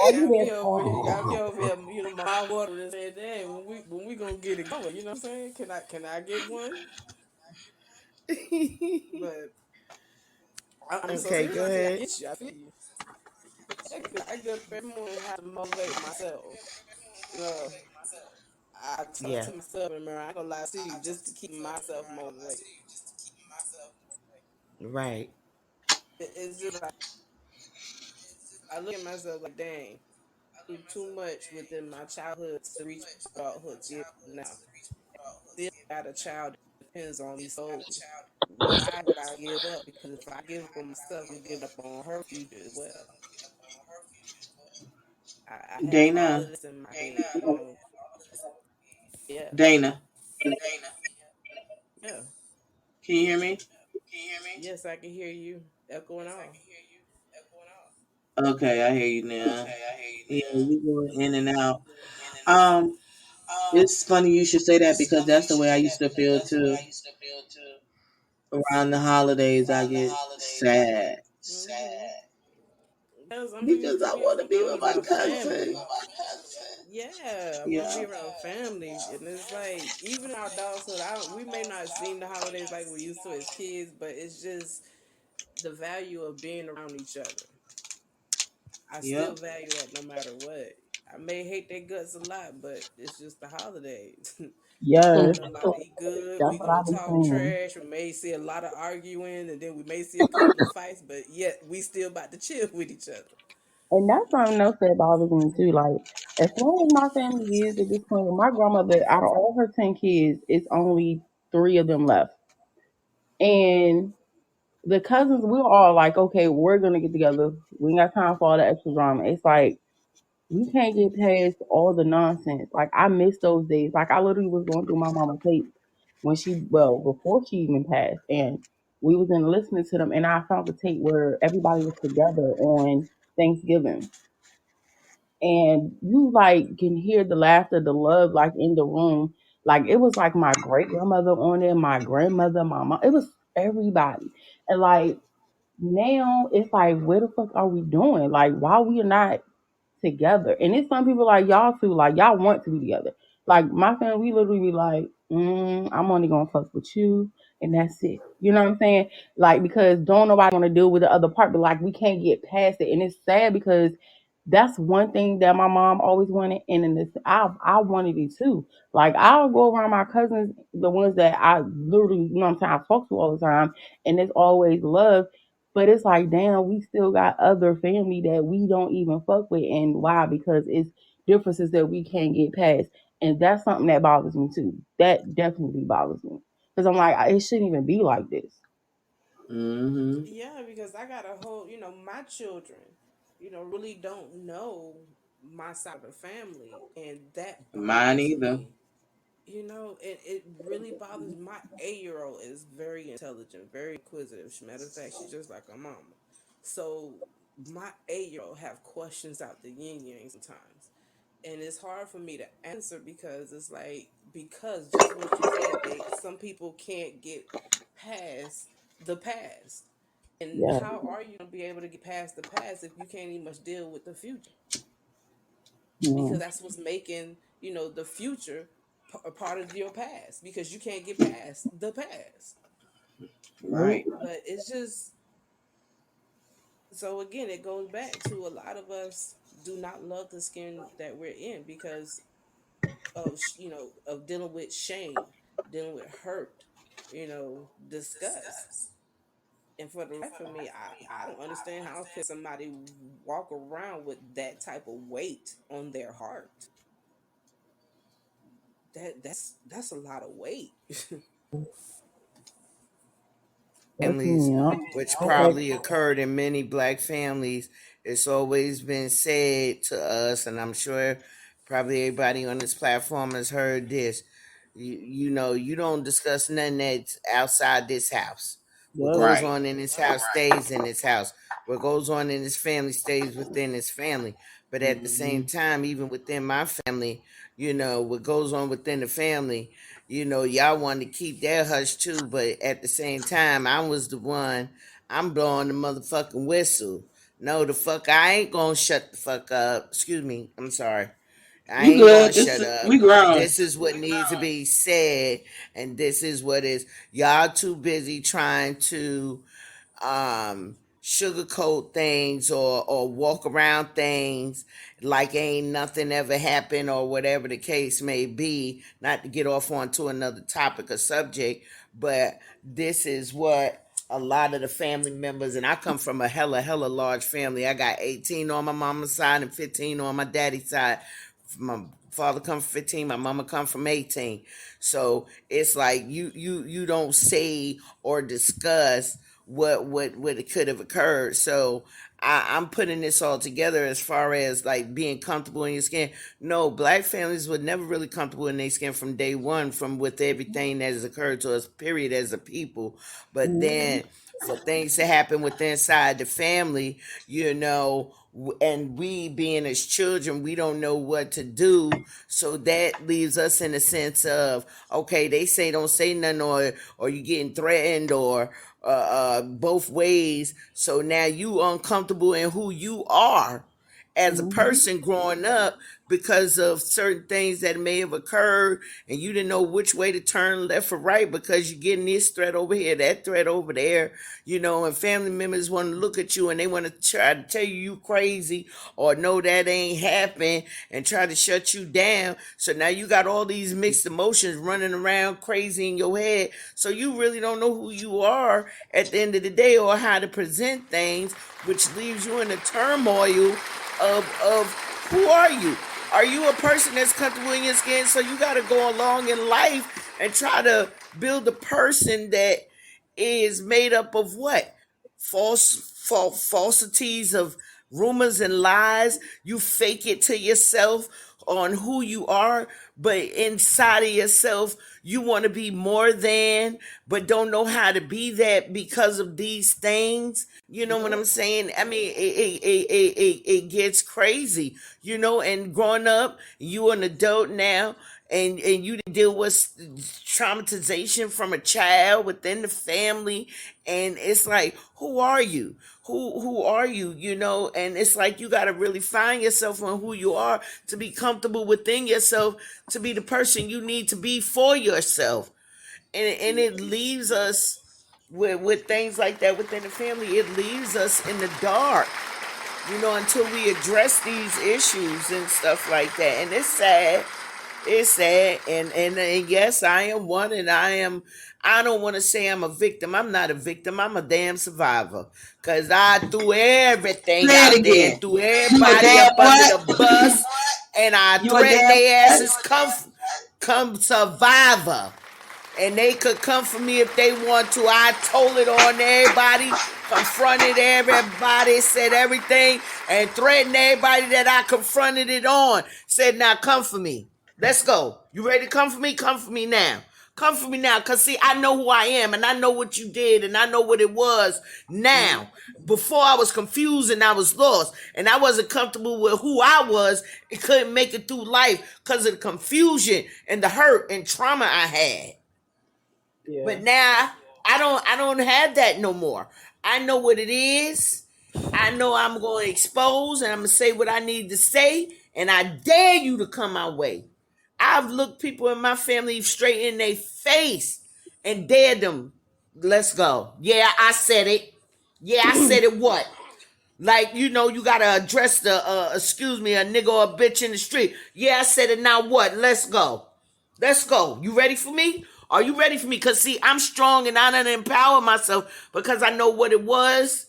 I do Got that me over here. Got me song. over here. My water and said, "Damn, when we gonna get it going?" You know what I'm saying? Can I get one? But I'm so Okay, serious. go I say I ahead. get you. I feel you. Yeah, 'cause I get up every morning and have to motivate myself. You know, I talk Yeah, to myself and I ain't gonna lie to you, just to keep myself motivated. right. It's just like I look at myself like, dang, I do too much within my childhood to reach adulthood to get now. Still got a child that depends on me solely. Why would I give up? Because if I give up on myself, I'm giving up on her future as well. I have all Dana, of this in my head. Yeah, Dana, yeah. can you hear me? Yes, I can hear you echoing off. Okay, I hear you now. Yeah, you going in and out. Um, it's funny you should say that because that's the way I used to feel too. Around the holidays, I get sad Mm-hmm. Because because I want to be I'm with my around cousin. family. Yeah, I want to be Yeah, around family, and it's like even in our adulthood, we may not seem the holidays like we used to as kids, but it's just the value of being around each other. I still yep, value that no matter what. I may hate their guts a lot, but it's just the holidays. Yes. Come out, eat good. That's We what I gonna be talk saying. trash. We may see a lot of arguing, and then we may see a couple of fights, but yet we still about to chill with each other. And that's something else that bothers me too. Like, as long as my family is at this point, my grandmother, out of all her 10 kids, it's only three of them left. And the cousins, we were all like, okay, we're gonna get together. We ain't got time for all the extra drama. It's like we can't get past all the nonsense. Like I miss those days. Like I literally was going through my mama tape when before she even passed, and we was in listening to them, and I found the tape where everybody was together on Thanksgiving, and you like can hear the laughter, the love, like in the room. Like it was like my great grandmother on there, my grandmother, my mom. It was everybody, and like now it's like, where the fuck are we doing? Like, why we are not together? And it's some people like y'all too, like y'all want to be together. Like my family, we literally be like, I'm only gonna fuck with you, and that's it. You know what I'm saying? Like because don't nobody want to deal with the other part, but like we can't get past it, and it's sad because that's one thing that my mom always wanted, and in this, I wanted it too. Like I'll go around my cousins, the ones that I literally, you know what I'm saying, I talk to all the time, and it's always love. But it's like, damn, we still got other family that we don't even fuck with. And why? Because it's differences that we can't get past. And that's something that bothers me too. That definitely bothers me. Because I'm like, it shouldn't even be like this. mm-hmm. Yeah, because I got a whole, my children, really don't know my side of the family, and that Mine bothers either. me. It really bothers my 8-year old is very intelligent, very inquisitive. Matter of fact, she's just like her mama. So my 8-year old have questions out the yin yang sometimes, and it's hard for me to answer because it's like because just what you said, some people can't get past the past. And Yeah. how are you gonna be able to get past the past if you can't even much deal with the future? Because Mm, that's what's making the future a part of your past because you can't get past the past. nope. Right. But it's just so again, it goes back to a lot of us do not love the skin that we're in because of of dealing with shame, dealing with hurt, disgust. And for the life of me, I don't understand how could somebody walk around with that type of weight on their heart. That's a lot of weight. Families, Definitely, which okay. probably occurred in many black families. It's always been said to us, and I'm sure probably everybody on this platform has heard this. You know, you don't discuss nothing that's outside this house. What Yep. goes Right. on in this house stays in this house. What goes on in this family stays within this family. But at the same Hmm. time, even within my family, you know, what goes on within the family, you know, y'all wanted to keep their hush too, but at the same time, I was the one, I'm blowing the motherfucking whistle. No, the fuck, I ain't gonna shut the fuck up. Excuse me, I'm sorry. I You ain't gonna good? This shut is up. we grown. This is what needs to be said, and this is what is. Y'all too busy trying to sugarcoat things or walk around things like ain't nothing ever happened or whatever the case may be. Not to get off onto another topic or subject, but this is what a lot of the family members, and I come from a hella large family. I got 18 on my mama's side and 15 on my daddy's side. My father come from 15, my mama come from 18. So it's like you don't say or discuss what it could have occurred. So I'm putting this all together as far as like being comfortable in your skin. No, black families were never really comfortable in their skin from day one, from with everything that has occurred to us, period, as a people. But then for things to happen within inside the family, you know, and we being as children, we don't know what to do. So that leaves us in a sense of, okay, they say don't say nothing, or you getting threatened, or both ways. So now you uncomfortable in who you are as a Mm-hmm. person growing up because of certain things that may have occurred, and you didn't know which way to turn, left or right, because you're getting this threat over here, that threat over there, you know, and family members want to look at you and they want to try to tell you crazy, or no, that ain't happened, and try to shut you down. So now you got all these mixed emotions running around crazy in your head, so you really don't know who you are at the end of the day, or how to present things, which leaves you in a turmoil of who are you? Are you a person that's comfortable in your skin? So you got to go along in life and try to build a person that is made up of what? Falsities of rumors and lies. You fake it to yourself on who you are, but inside of yourself, you want to be more than, but don't know how to be that because of these things. You know what I'm saying? I mean, it gets crazy, you know. And growing up, you an adult now, and you deal with traumatization from a child within the family, and it's like, who are you? Who are you? You know, and it's like you got to really find yourself on who you are to be comfortable within yourself, to be the person you need to be for yourself, and it leaves us with things like that within the family. It leaves us in the dark, you know, until we address these issues and stuff like that. And it's sad. It's sad. And yes, I am one, and I don't want to say I'm a victim. I'm not a victim. I'm a damn survivor. Cause I threw everything Say it out there again. and threw You a everybody damn up under what? the bus, and I You a threatened damn their what? asses come survivor, and they could come for me if they want to. I told it on everybody, confronted everybody, said everything, and threatened everybody that I confronted it on. Said, now come for me. Let's go. You ready to come for me? Come for me now. Come for me now. Because, see, I know who I am, and I know what you did, and I know what it was now. Before, I was confused and I was lost, and I wasn't comfortable with who I was and couldn't make it through life because of the confusion and the hurt and trauma I had. Yeah. But now I don't have that no more. I know what it is. I know I'm going to expose, and I'm going to say what I need to say, and I dare you to come my way. I've looked people in my family straight in their face and dared them. Let's go. Yeah, I said it. Yeah, I said it. What? Like, you know, you gotta address the excuse me, a nigga or a bitch in the street. Yeah, I said it. Now what? Let's go. Let's go. You ready for me? Are you ready for me? Because, see, I'm strong and I done empower myself because I know what it was.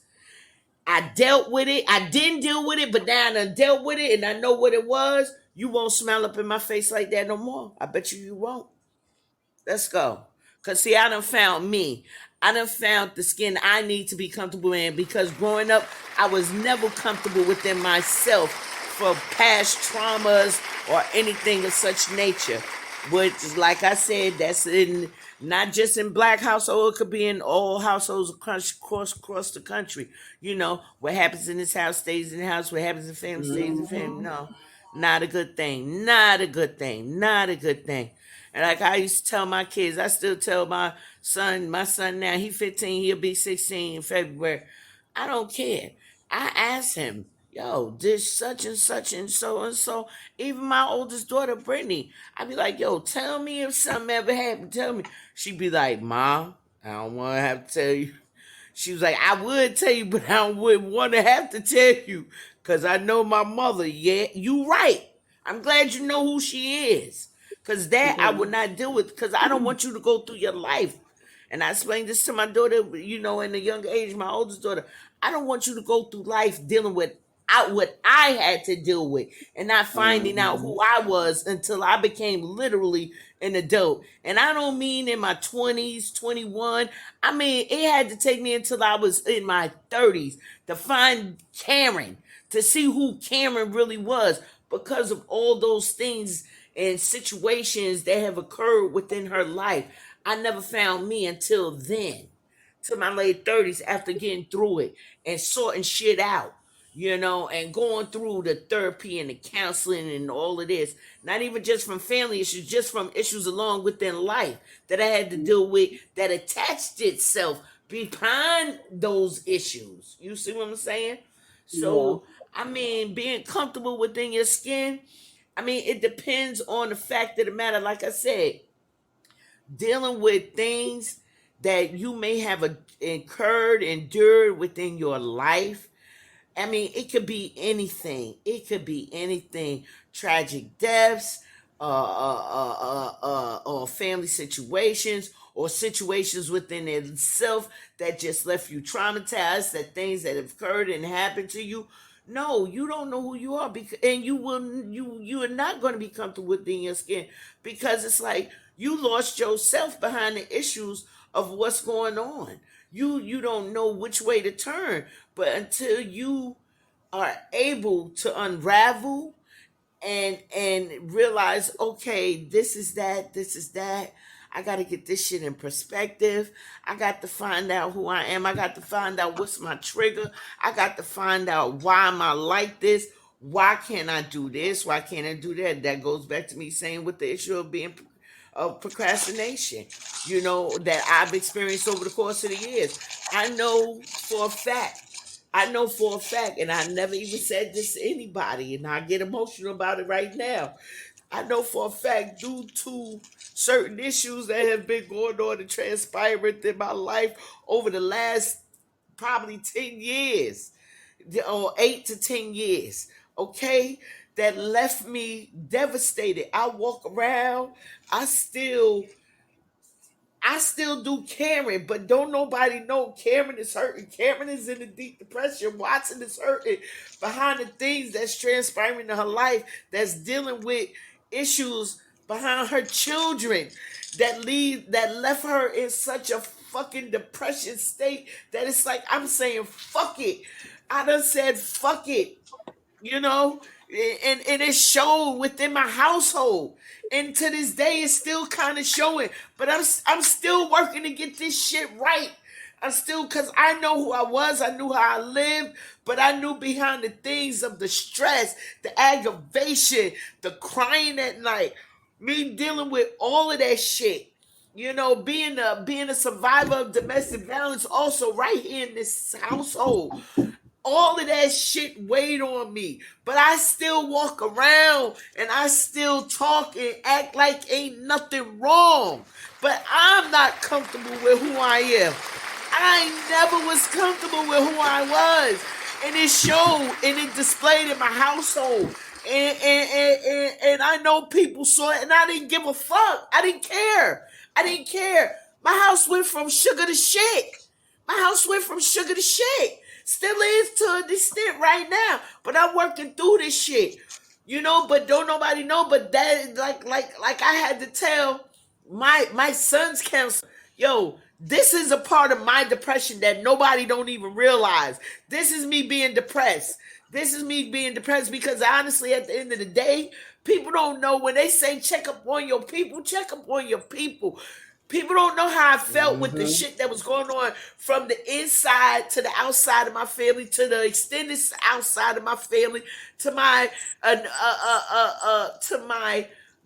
I dealt with it. I didn't deal with it, but now I done dealt with it and I know what it was. You won't smile up in my face like that no more. I bet you won't. Let's go. Because, see, I done found me. I done found the skin I need to be comfortable in because growing up, I was never comfortable within myself for past traumas or anything of such nature. Which, like I said, that's in not just in black household, it could be in all households across the country. You know, what happens in this house stays in the house, what happens in family stays in family. No, not a good thing. Not a good thing. Not a good thing. And like I used to tell my kids, I still tell my son now, he 15, he'll be 16 in February. I don't care. I ask him, yo, this such and so and so. Even my oldest daughter, Brittany, I'd be like, yo, tell me if something ever happened. Tell me. She'd be like, Mom, I don't want to have to tell you. She was like, I would tell you, but I would want to have to tell you because I know my mother. Yeah, you right. I'm glad you know who she is. Because that I would not deal with because I don't want you to go through your life. And I explained this to my daughter, you know, in a young age, my oldest daughter. I don't want you to go through life dealing with what I had to deal with and not finding out who I was until I became literally an adult. And I don't mean in my 20s, 21. I mean, it had to take me until I was in my 30s to find Karen, to see who Karen really was because of all those things and situations that have occurred within her life. I never found me until then, to my late 30s after getting through it and sorting shit out, you know, and going through the therapy and the counseling and all of this. Not even just from family issues, just from issues along within life that I had to deal with that attached itself behind those issues. You see what I'm saying? So, I mean, being comfortable within your skin, I mean, it depends on the fact of the matter. Like I said, dealing with things that you may have endured within your life. I mean, it could be anything. It could be anything. Tragic deaths, or family situations, or situations within itself that just left you traumatized. That things that have occurred and happened to you. No, you don't know who you are, because, and you are not going to be comfortable within your skin because it's like you lost yourself behind the issues of what's going on. You don't know which way to turn, but until you are able to unravel and realize, okay, this is that. I got to get this shit in perspective. I got to find out who I am. I got to find out what's my trigger. I got to find out why am I like this. Why can't I do this? Why can't I do that? That goes back to me saying with the issue of being of procrastination, you know, that I've experienced over the course of the years. I know for a fact, and I never even said this to anybody, and I get emotional about it right now. I know for a fact, due to certain issues that have been going on and transpiring in my life over the last probably 10 years, or 8 to 10 years, okay, that left me devastated. I walk around, I still do Karen, but don't nobody know Karen is hurting. Karen is in a deep depression. Watson is hurting behind the things that's transpiring in her life, that's dealing with issues behind her children that left her in such a fucking depression state that it's like I'm saying fuck it. I done said fuck it, you know, and it showed within my household, and to this day it's still kind of showing, but I'm still working to get this shit right. I'm still, because I know who I was, I knew how I lived, but I knew behind the things of the stress, the aggravation, the crying at night, me dealing with all of that shit, you know, being a survivor of domestic violence also right here in this household. All of that shit weighed on me, but I still walk around and I still talk and act like ain't nothing wrong. But I'm not comfortable with who I am. I never was comfortable with who I was, and it showed and it displayed in my household. And I know people saw it, and I didn't give a fuck. I didn't care. I didn't care. My house went from sugar to shit. My house went from sugar to shit. Still is to an extent right now. But I'm working through this shit. But don't nobody know. But that like I had to tell my son's counselor, yo, this is a part of my depression that nobody don't even realize. This is me being depressed. This is me being depressed because honestly, at the end of the day, people don't know when they say check up on your people, check up on your people. People don't know how I felt with the shit that was going on from the inside to the outside of my family, to the extended outside of my family, to my to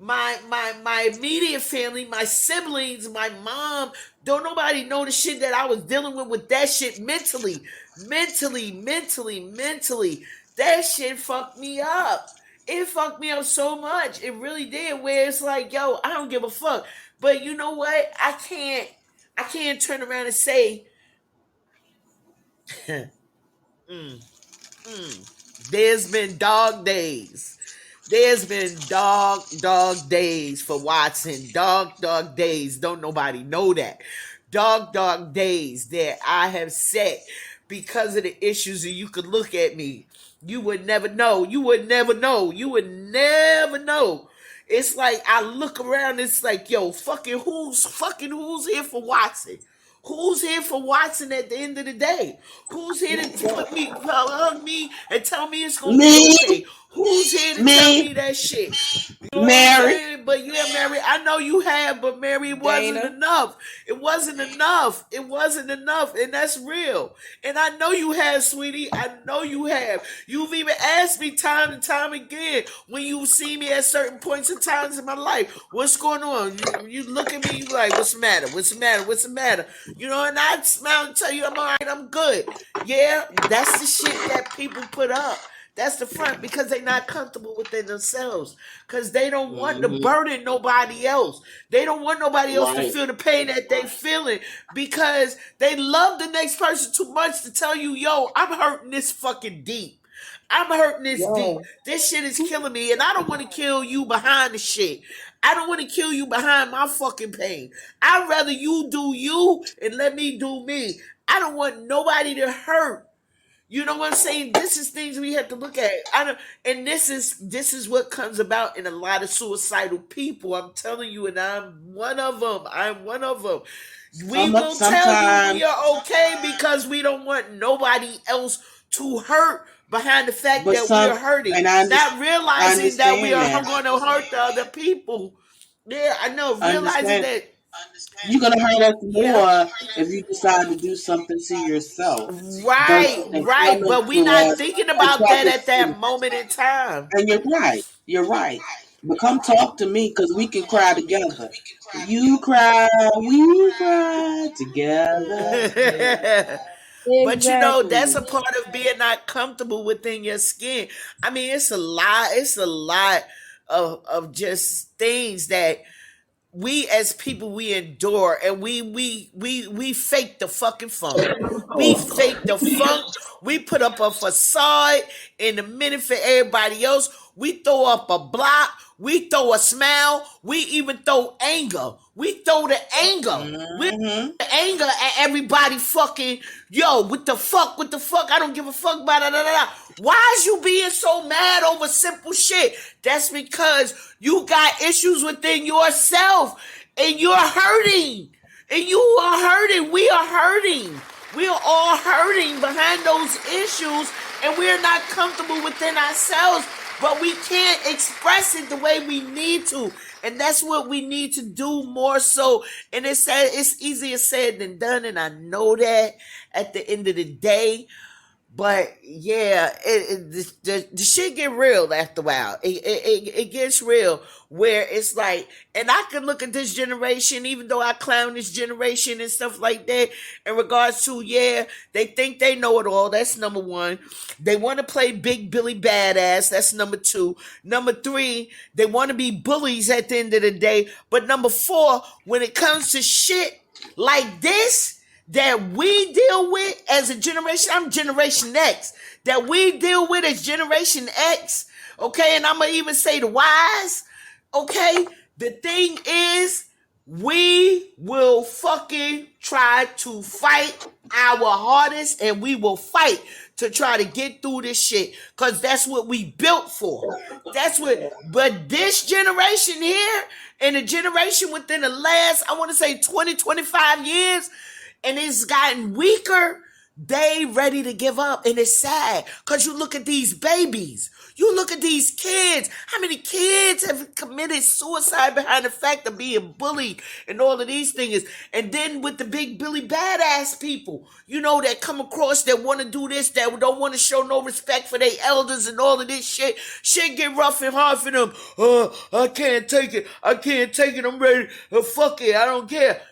my immediate family, my siblings, my mom. Don't nobody know the shit that I was dealing with that shit mentally. That shit fucked me up. It fucked me up so much. It really did. Where it's like, yo, I don't give a fuck. But you know what? I can't turn around and say, there's been dog days. There's been dog days for Watson. Dog days. Don't nobody know that. Dog days that I have set because of the issues, and you could look at me. You would never know. You would never know. It's like I look around, it's like, yo, who's here for Watson? Who's here for Watson at the end of the day? Who's here to hug me and tell me it's gonna be okay? Who's here to tell me that shit? You know what I'm saying? But yeah, Mary, I know you have, but Mary, it wasn't enough. It wasn't enough, and that's real. And I know you have, sweetie. I know you have. You've even asked me time and time again when you see me at certain points and times in my life, what's going on? You look at me, you like, what's the matter? And I smile and tell you I'm all right, I'm good. Yeah, that's the shit that people put up. That's the front because they're not comfortable within themselves. Because they don't want to burden nobody else. They don't want nobody else to feel the pain that they feeling because they love the next person too much to tell you, yo, I'm hurting this fucking deep. I'm hurting this deep. This shit is killing me, and I don't want to kill you behind the shit. I don't want to kill you behind my fucking pain. I'd rather you do you and let me do me. I don't want nobody to hurt. You know what I'm saying? This is things we have to look at. And this is what comes about in a lot of suicidal people. I'm telling you, and I'm one of them. We will tell you we are okay because we don't want nobody else to hurt behind the fact that we're hurting, not realizing that we are going to hurt the other people. Yeah, I know. Realizing that. You're gonna hurt us more if you decide to do something to yourself. Right. But we're not thinking about that at that moment in time. And you're right. But come talk to me because we can cry together. You cry, we cry together. But that's a part of being not comfortable within your skin. I mean, it's a lot of just things that we as people we endure, and we fake the fucking funk. We fake the funk. We put up a facade in a minute for everybody else. We throw up a block. We throw a smile. We even throw anger. We throw the anger. We throw the anger at everybody fucking, yo, what the fuck? I don't give a fuck about it. Why is you being so mad over simple shit? That's because you got issues within yourself and you're hurting. And you are hurting. We are hurting. We are all hurting behind those issues, and we're not comfortable within ourselves, but we can't express it the way we need to. And that's what we need to do more so. And it's easier said than done, and I know that at the end of the day. But yeah, the shit get real after a while. It gets real where it's like, and I can look at this generation, even though I clown this generation and stuff like that, in regards to, yeah, they think they know it all. That's number one. They want to play Big Billy Badass. That's number two. Number three, they want to be bullies at the end of the day. But number four, when it comes to shit like this, that we deal with as a generation, I'm Generation X, that we deal with as Generation X, okay, and I'm going to even say the Y's, okay, the thing is, we will fucking try to fight our hardest, and we will fight to try to get through this shit, because that's what we built for. That's what, but this generation here, and the generation within the last, I want to say 20-25 years, and it's gotten weaker, they ready to give up. And it's sad, because you look at these babies, you look at these kids. How many kids have committed suicide behind the fact of being bullied and all of these things? And then with the big Billy badass people, you know, that come across that want to do this, that don't want to show no respect for their elders and all of this shit. Shit get rough and hard for them. I can't take it. I can't take it. I'm ready. Fuck it. I don't care.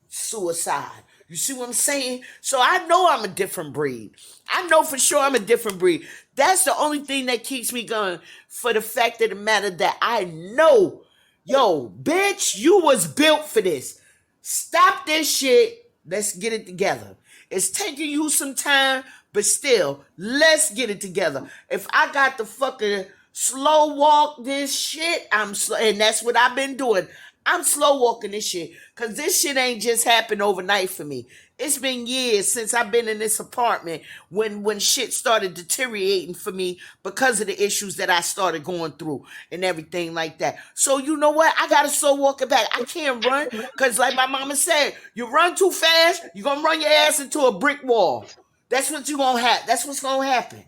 Suicide. You see what I'm saying? So I know I'm a different breed. I know for sure I'm a different breed. That's the only thing that keeps me going, for the fact of the matter that I know, yo, bitch, you was built for this. Stop this shit. Let's get it together. It's taking you some time, but still, let's get it together. If I got to fucking slow walk this shit, I'm slow, and that's what I've been doing. I'm slow walking this shit, because this shit ain't just happened overnight for me. It's been years since I've been in this apartment when shit started deteriorating for me because of the issues that I started going through and everything like that. So you know what? I gotta slow walk it back. I can't run, because like my mama said, you run too fast, you're gonna run your ass into a brick wall. That's what you gonna have. That's what's gonna happen.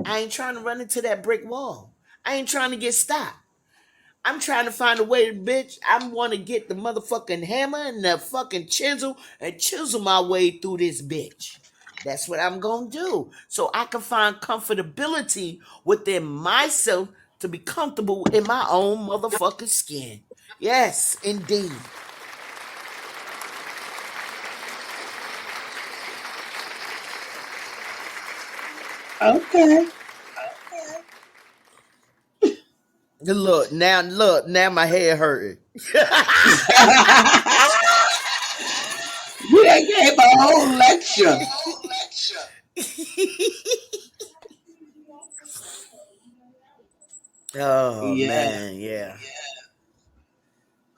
I ain't trying to run into that brick wall. I ain't trying to get stopped. I'm trying to find a way, bitch. I want to get the motherfucking hammer and the fucking chisel and chisel my way through this bitch. That's what I'm going to do. So I can find comfortability within myself to be comfortable in my own motherfucking skin. Yes, indeed. Okay. Look, now my head hurting. You done gave a whole lecture. Oh, Yeah. man, yeah.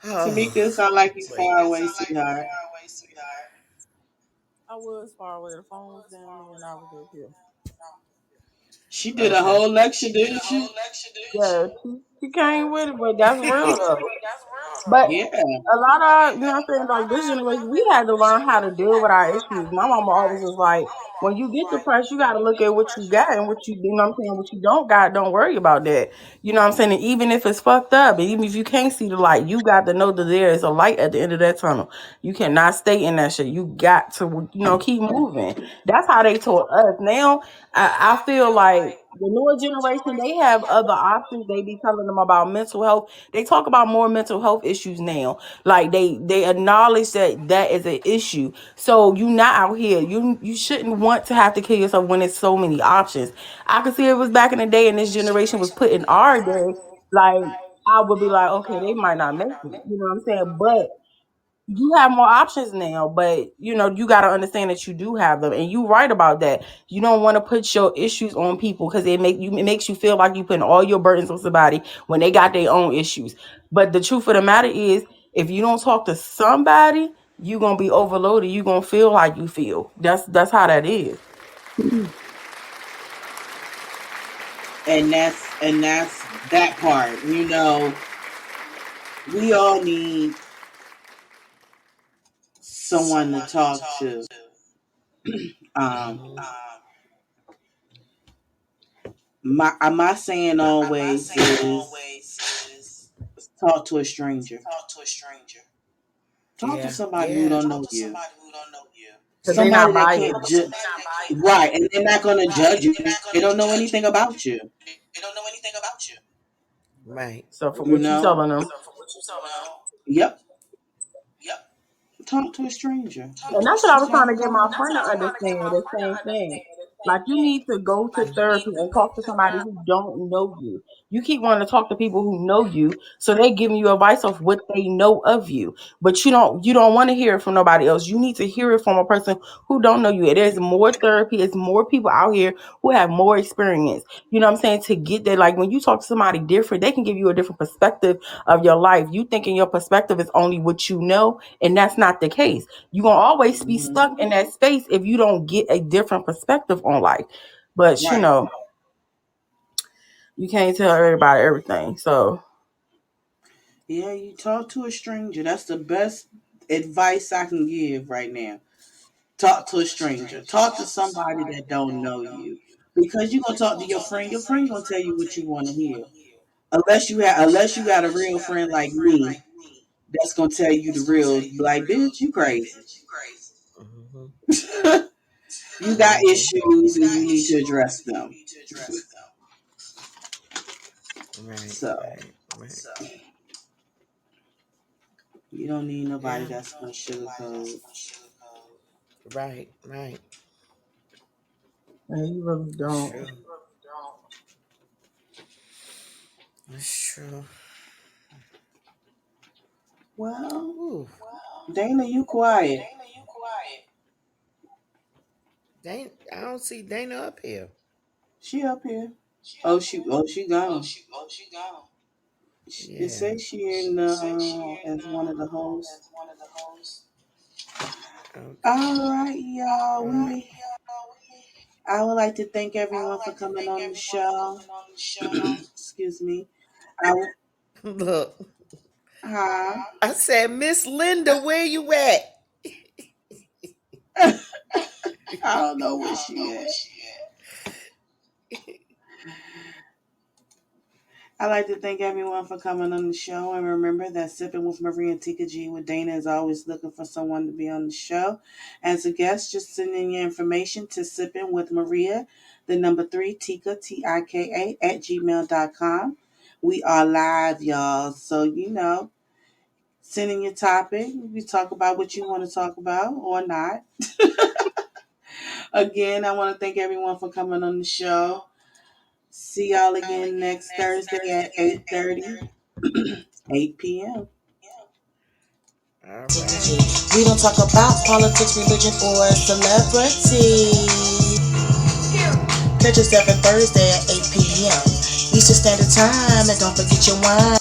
Tamika, sound like you far away, sweetheart. I was far away. The phone was down there and I was up here. She did a Okay. whole lecture, didn't she? Yeah, she came with it, but that's real though. But Yeah. a lot of, you know what I'm saying, like this generation, we had to learn how to deal with our issues. My mama always was like, when you get depressed, you got to look at what you got and you know what I'm saying, what you don't got, don't worry about that. You know what I'm saying? And even if it's fucked up, and even if you can't see the light, you got to know that there is a light at the end of that tunnel. You cannot stay in that shit. You got to, keep moving. That's how they taught us. Now, I feel like the newer generation, they have other options. They be telling them about mental health. They talk about more mental health issues now. Like they acknowledge that is an issue. So you not out here. You shouldn't want to have to kill yourself when there's so many options. I could see it was back in the day, and this generation was put in our day. Like I would be like, okay, they might not make it. You know what I'm saying? But you have more options now, but you got to understand that you do have them, and you right about that. You don't want to put your issues on people because it makes you feel like you putting all your burdens on somebody when they got their own issues. But the truth of the matter is, if you don't talk to somebody, you're gonna be overloaded. You're gonna feel like you feel. That's how that is. And that's that part. We all need someone to talk to. Um, my saying always is talk to a stranger. Talk to Yeah, somebody who yeah. don't know you. Because they're Somebody not that biased. can't judge. Right, and they're not going to judge you. They don't know anything about you. Right. So for You what you know. telling them, Yep. Talk to a stranger. and that's what I was trying to get my friend to understand. The same thing. Like you need to go to therapy and talk to somebody who don't know you. You keep wanting to talk to people who know you, so they giving you advice of what they know of you. But you don't want to hear it from nobody else. You need to hear it from a person who don't know you. There's more therapy, there's more people out here who have more experience. You know what I'm saying? To get there, like when you talk to somebody different, they can give you a different perspective of your life. You thinking your perspective is only what you know, and that's not the case. You're gonna always be Mhm. stuck in that space if you don't get a different perspective on life. But Right. you can't tell everybody everything. So Yeah, you talk to a stranger. That's the best advice I can give right now. Talk to a stranger. Talk to somebody that don't know you. Because you're gonna talk to your friend gonna tell you what you want to hear. Unless you got a real friend like me, that's gonna tell you the real, like, bitch, you crazy. Mm-hmm. You got Mm-hmm. issues and you need to address them. Right, So right, right. you don't need nobody Yeah, that's gonna sugarcoat. right, right. and you really don't. True. That's true. Well, Ooh, Dana, you quiet. I don't see Dana up here. She up here. Oh she gone. It Yeah. says she in as one of the hosts. Okay. All right, y'all. All I would like to thank everyone for coming on the show. Excuse me. I w- right. Look, Huh? I said, Miss Linda, where you at? I don't know where she at. I'd like to thank everyone for coming on the show. And remember that Sipping with Maria and Tika G with Dana is always looking for someone to be on the show. As a guest, just send in your information to Sipping with Maria, the number 3, Tika, Tika, at gmail.com. We are live, y'all. So, send in your topic. We talk about what you want to talk about or not. Again, I want to thank everyone for coming on the show. See y'all again next Thursday at 8:30, 8 p.m. All Tika G. right. We don't talk about politics, religion, or celebrity. Catch us every Thursday at 8 p.m. Eastern Standard Time, and don't forget your wine.